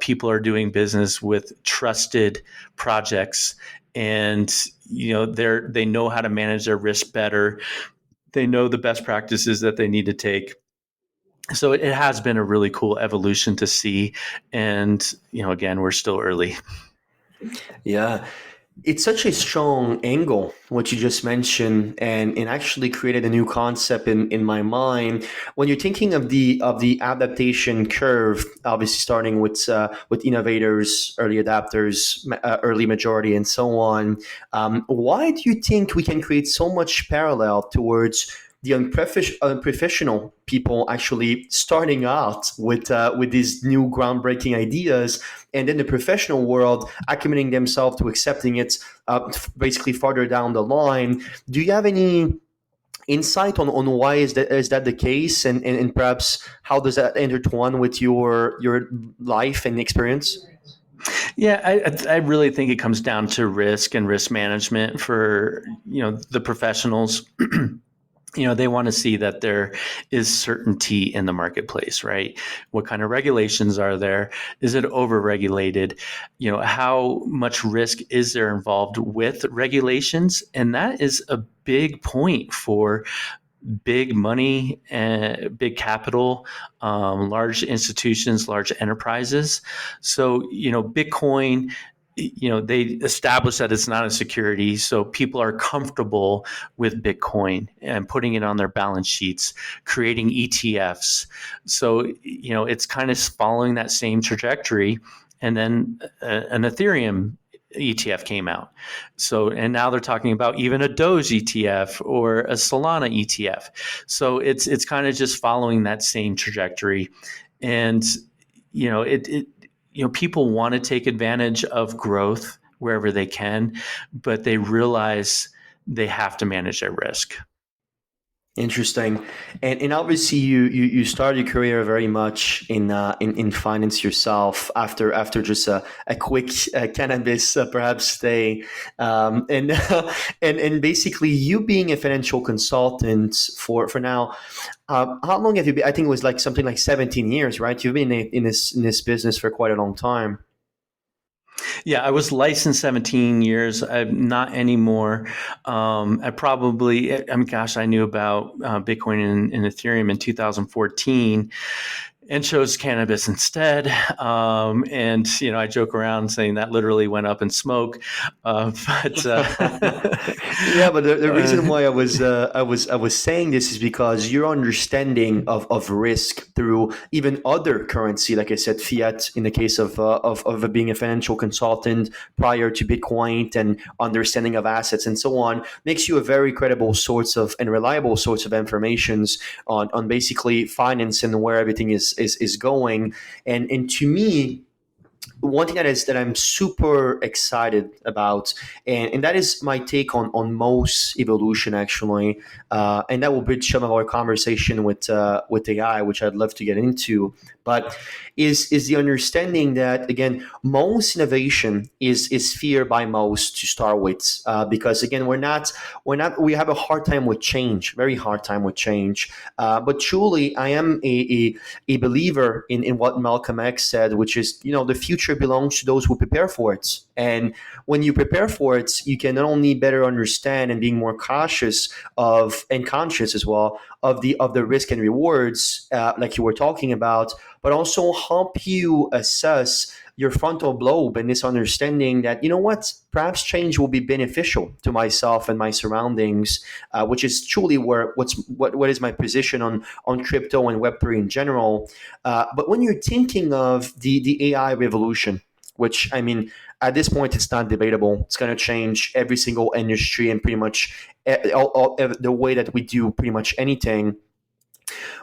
People are doing business with trusted projects, and they know how to manage their risk better. They know the best practices that they need to take. So it has been a really cool evolution to see. And, again, we're still early. Yeah. It's such a strong angle, what you just mentioned, and actually created a new concept in my mind. When you're thinking of the adaptation curve, obviously starting with innovators, early adapters, early majority, and so on. Why do you think we can create so much parallel towards the unprofessional people actually starting out with these new groundbreaking ideas, and then the professional world acclimating themselves to accepting it basically farther down the line? Do you have any insight on why is that the case, and perhaps how does that intertwine with your life and experience? Yeah, I really think it comes down to risk and risk management for the professionals. They want to see that there is certainty in the marketplace, right? What kind of regulations are there? Is it overregulated? How much risk is there involved with regulations? And that is a big point for big money and big capital, large institutions, large enterprises. So, Bitcoin, they establish that it's not a security, so people are comfortable with Bitcoin and putting it on their balance sheets, creating ETFs. So it's kind of following that same trajectory. And then an Ethereum ETF came out. So, and now they're talking about even a Doge ETF or a Solana ETF. So it's kind of just following that same trajectory. And people want to take advantage of growth wherever they can, but they realize they have to manage their risk. Interesting, and obviously you started your career very much in finance yourself after just a quick cannabis perhaps stay, and and basically you being a financial consultant for now. How long have you been? I think it was like something like 17 years, right? You've been in this business for quite a long time. Yeah, I was licensed 17 years. I'm not anymore. I knew about Bitcoin and Ethereum in 2014 and chose cannabis instead. And I joke around saying that literally went up in smoke. But yeah, but the reason why I was saying this is because your understanding of risk through even other currency, like I said, fiat in the case of being a financial consultant prior to Bitcoin, and understanding of assets and so on, makes you a very credible source of and reliable source of informations on basically finance and where everything is going. And to me, one thing that I'm super excited about, and that is my take on most evolution actually, and that will bridge some of our conversation with AI, which I'd love to get into. But is the understanding that again most innovation is feared by most to start with, because again we have a hard time with change, very hard time with change. But truly, I am a believer in what Malcolm X said, which is, the future belongs to those who prepare for it. And when you prepare for it, you can not only better understand and being more cautious of and conscious as well of the risk and rewards, like you were talking about, but also help you assess your frontal lobe and this understanding that, what, perhaps change will be beneficial to myself and my surroundings, which is truly what is my position on crypto and Web3 in general. But when you're thinking of the AI revolution, which, I mean, at this point it's not debatable, it's going to change every single industry and pretty much the way that we do pretty much anything.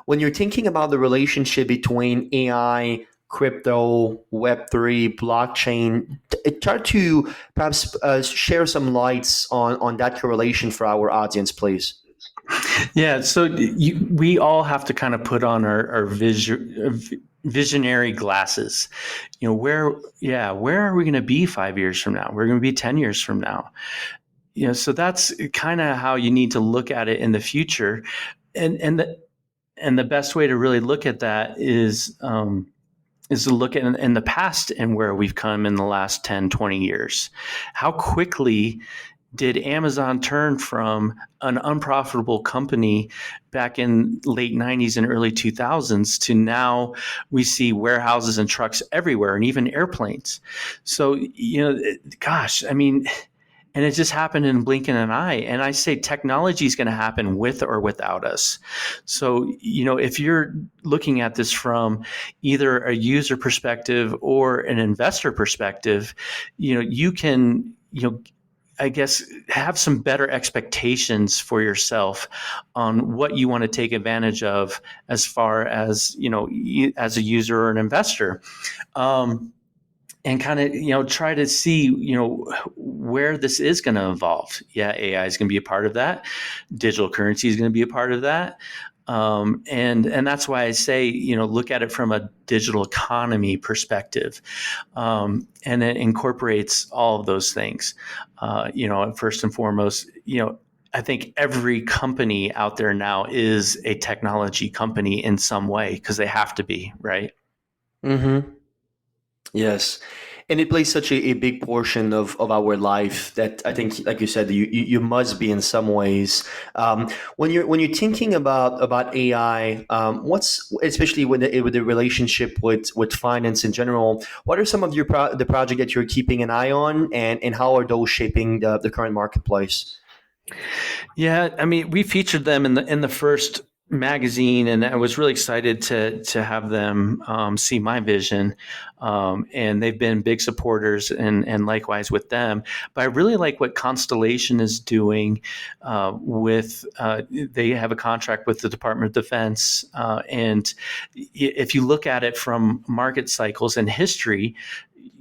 When you're thinking about the relationship between AI, crypto, Web3, blockchain, try to perhaps share some lights on that correlation for our audience, please. Yeah, so we all have to kind of put on our visionary glasses. Where are we going to be 5 years from now? We're going to be 10 years from now. So that's kind of how you need to look at it in the future. And the best way to really look at that is to look at in the past and where we've come in the last 10, 20 years. How quickly did Amazon turn from an unprofitable company back in late 90s and early 2000s to now we see warehouses and trucks everywhere and even airplanes? So, gosh, I mean, and it just happened in blinking an eye. And I say technology is going to happen with or without us. So, if you're looking at this from either a user perspective or an investor perspective, you can, I guess, have some better expectations for yourself on what you want to take advantage of as far as, as a user or an investor. And kind of, try to see, where this is going to evolve. Yeah, AI is going to be a part of that. Digital currency is going to be a part of that. And that's why I say, look at it from a digital economy perspective. And it incorporates all of those things. First and foremost, I think every company out there now is a technology company in some way because they have to be, right? Mm-hmm. Yes. And it plays such a big portion of our life that I think, like you said, you must be in some ways. When you're thinking about AI, what's especially with the relationship with finance in general, what are some of the project that you're keeping an eye on, and how are those shaping the current marketplace? Yeah, I mean, we featured them in the first magazine, and I was really excited to have them see my vision. And they've been big supporters, and likewise with them. But I really like what Constellation is doing with. They have a contract with the Department of Defense, and if you look at it from market cycles and history,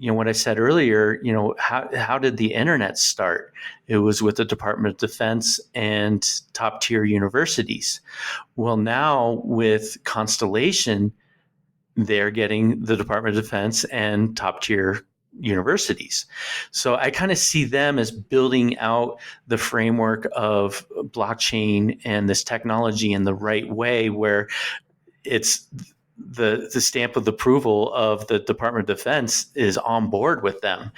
what I said earlier, how did the internet start? It was with the Department of Defense and top tier universities. Well, now with Constellation, they're getting the Department of Defense and top tier universities. So I kind of see them as building out the framework of blockchain and this technology in the right way, where it's the stamp of approval of the Department of Defense is on board with them.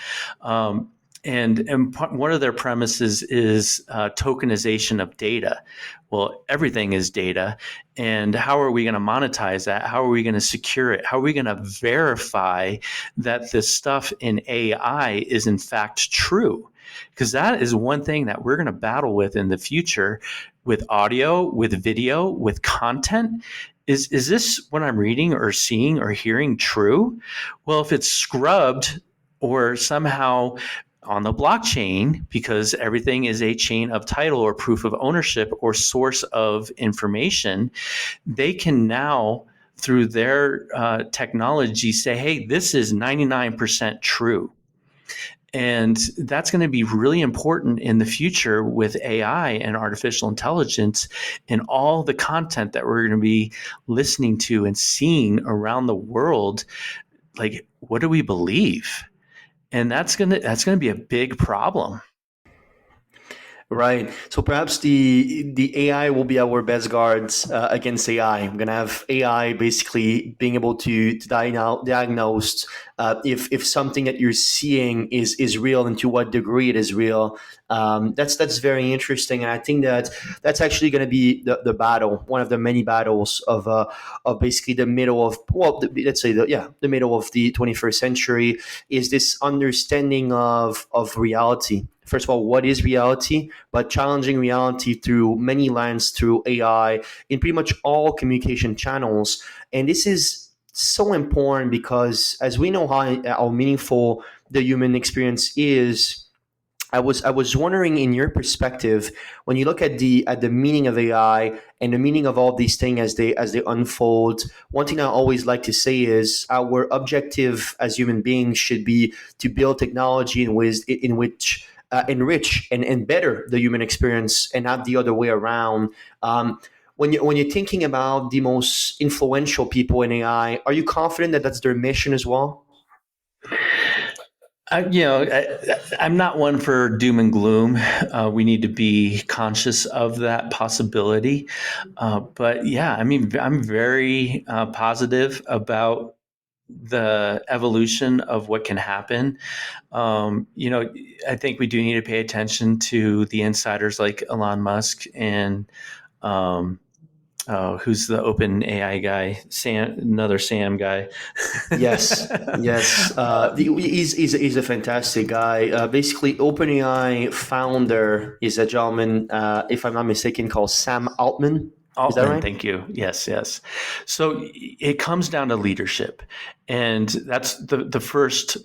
And one of their premises is tokenization of data. Well, everything is data. And how are we going to monetize that? How are we going to secure it? How are we going to verify that this stuff in AI is in fact true? Because that is one thing that we're going to battle with in the future with audio, with video, with content. Is this what I'm reading or seeing or hearing true? Well, if it's scrubbed or somehow on the blockchain, because everything is a chain of title or proof of ownership or source of information, they can now through their technology say, hey, this is 99% true. And that's going to be really important in the future with AI and artificial intelligence and all the content that we're going to be listening to and seeing around the world. Like, what do we believe? And that's going to be a big problem. Right. So perhaps the AI will be our best guards against AI. I'm gonna have AI basically being able to diagnose if something that you're seeing is real and to what degree it is real. That's very interesting, and I think that's actually going to be the battle, one of the many battles of basically the middle of let's say the middle of the 21st century is this understanding of reality. First of all, what is reality? But challenging reality through many lens, through AI, in pretty much all communication channels. And this is so important because as we know how meaningful the human experience is, I was wondering in your perspective, when you look at the meaning of AI and the meaning of all these things as they unfold, one thing I always like to say is our objective as human beings should be to build technology in which enrich and better the human experience and not the other way around. When you're thinking about the most influential people in AI, are you confident that that's their mission as well? I'm not one for doom and gloom. We need to be conscious of that possibility. But yeah, I mean, I'm very positive about the evolution of what can happen. I think we do need to pay attention to the insiders like Elon Musk and um, who's the open AI guy, another Sam guy. Yes, yes. He's a fantastic guy. Basically, OpenAI founder is a gentleman, if I'm not mistaken, called Sam Altman. Is that Altman, right? thank you. Yes, yes. So it comes down to leadership, and that's the first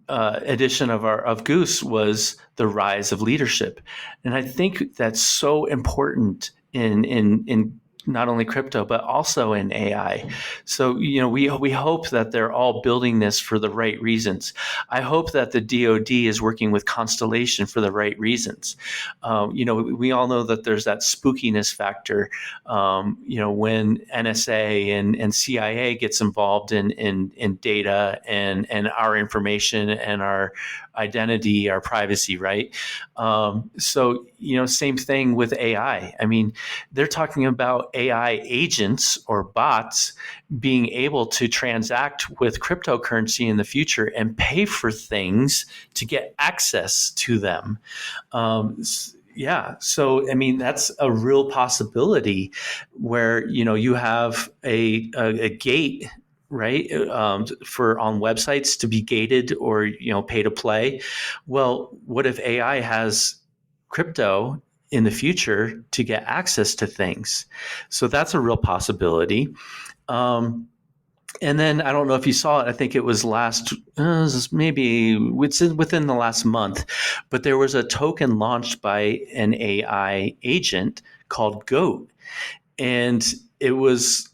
edition of Goose was the rise of leadership, and I think that's so important in not only crypto but also in AI. So we hope that they're all building this for the right reasons. I hope that the DoD is working with Constellation for the right reasons. We all know that there's that spookiness factor. When NSA and CIA gets involved in data and our information and our identity, our privacy, right? Same thing with AI. I mean, they're talking about AI agents or bots being able to transact with cryptocurrency in the future and pay for things to get access to them. Yeah. So, I mean, that's a real possibility where, you have a gate, right? For on websites to be gated or, pay to play. Well, what if AI has crypto in the future to get access to things? So that's a real possibility. And then I don't know if you saw it. I think it was maybe within the last month, but there was a token launched by an AI agent called Goat, and it was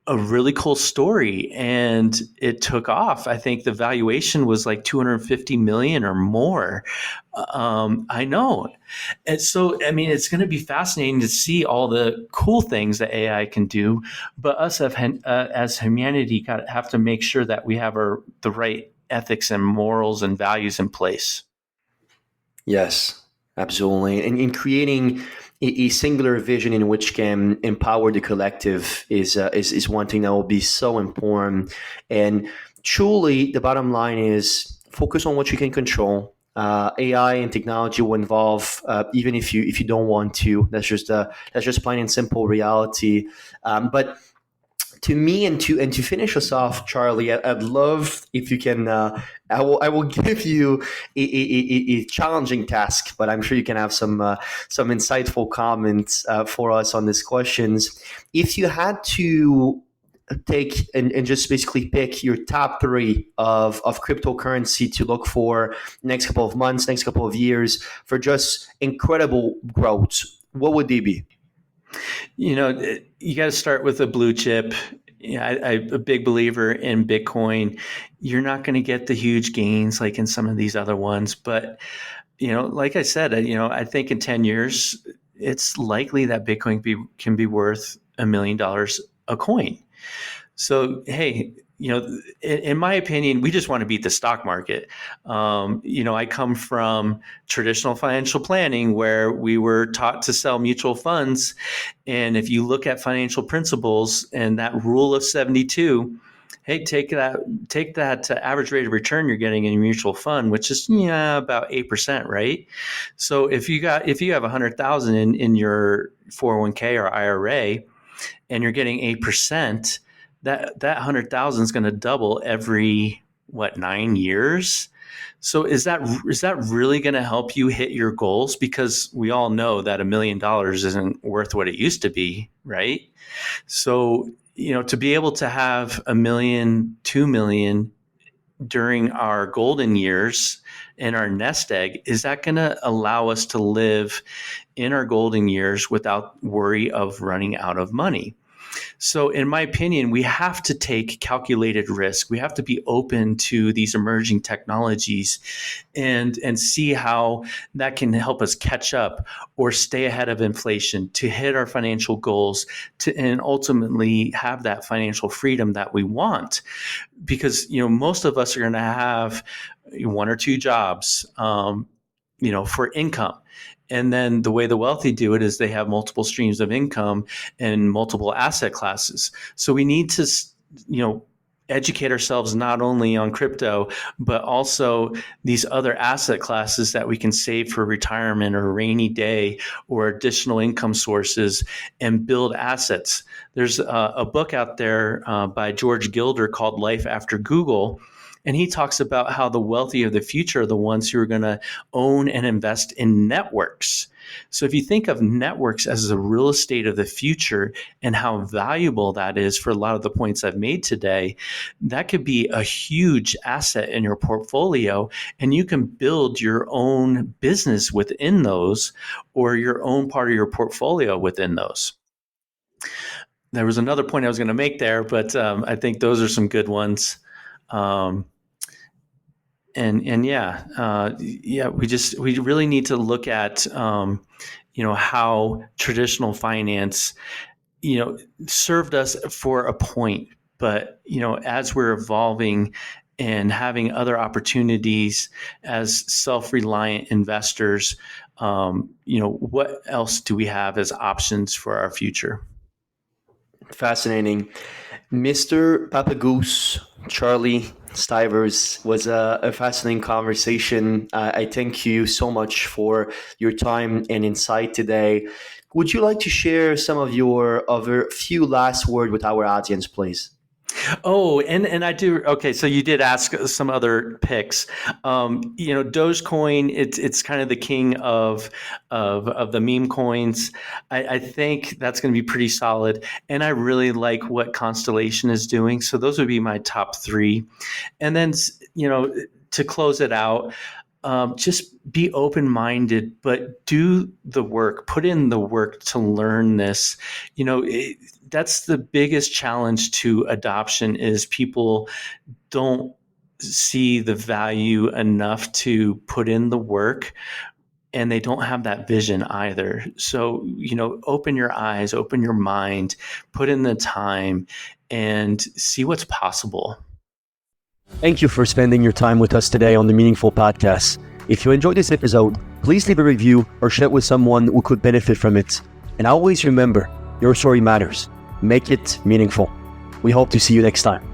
a really cool story, and it took off. I think the valuation was like 250 million or more. I know. And so, I mean, it's going to be fascinating to see all the cool things that AI can do, but us as humanity have to make sure that we have the right ethics and morals and values in place. Yes, absolutely. And in creating a singular vision in which can empower the collective is one thing that will be so important. And truly, the bottom line is focus on what you can control. AI and technology will involve, even if you don't want to. That's just plain and simple reality. But to me and to finish us off, Charlie, I'd love if you can. I will give you a challenging task, but I'm sure you can have some insightful comments for us on these questions. If you had to take and just basically pick your top three of cryptocurrency to look for next couple of months, next couple of years for just incredible growth, what would they be? You got to start with a blue chip. Yeah, I'm a big believer in Bitcoin. You're not going to get the huge gains like in some of these other ones, but like I said, I think in 10 years, it's likely that Bitcoin can be worth $1 million a coin. So, hey, in my opinion, we just want to beat the stock market. I come from traditional financial planning where we were taught to sell mutual funds. And if you look at financial principles and that rule of 72, hey, take that average rate of return you're getting in your mutual fund, which is about 8%, right? So if you have 100,000 in your 401k or IRA, and you're getting 8%, that 100,000 is going to double every 9 years. So is that really going to help you hit your goals? Because we all know that $1 million isn't worth what it used to be, right? So to be able to have $1 million, $2 million during our golden years in our nest egg, is that going to allow us to live in our golden years without worry of running out of money? So in my opinion, we have to take calculated risk. We have to be open to these emerging technologies and see how that can help us catch up or stay ahead of inflation to hit our financial goals and ultimately have that financial freedom that we want. Because, most of us are going to have one or two jobs, for income. And then the way the wealthy do it is they have multiple streams of income and multiple asset classes. So we need to, educate ourselves not only on crypto, but also these other asset classes that we can save for retirement or a rainy day or additional income sources and build assets. There's a book out there by George Gilder called Life After Google. And he talks about how the wealthy of the future are the ones who are going to own and invest in networks. So if you think of networks as the real estate of the future and how valuable that is for a lot of the points I've made today, that could be a huge asset in your portfolio. And you can build your own business within those or your own part of your portfolio within those. There was another point I was going to make there, but I think those are some good ones. We really need to look at how traditional finance served us for a point, but as we're evolving and having other opportunities as self-reliant investors, what else do we have as options for our future? Fascinating. Mr. Papa Goose, Charlie Stivers, was a fascinating conversation. I thank you so much for your time and insight today. Would you like to share some of your other few last words with our audience, please? Oh, and I do. Okay, so you did ask some other picks. Dogecoin, it's kind of the king of the meme coins. I think that's going to be pretty solid, and I really like what Constellation is doing. So those would be my top three, and then to close it out. Just be open-minded, but do the work. Put in the work to learn this. That's the biggest challenge to adoption is people don't see the value enough to put in the work, and they don't have that vision either. So, open your eyes, open your mind, put in the time, and see what's possible. Thank you for spending your time with us today on the Meaningful Podcast. If you enjoyed this episode, please leave a review or share it with someone who could benefit from it. And always remember, your story matters. Make it meaningful. We hope to see you next time.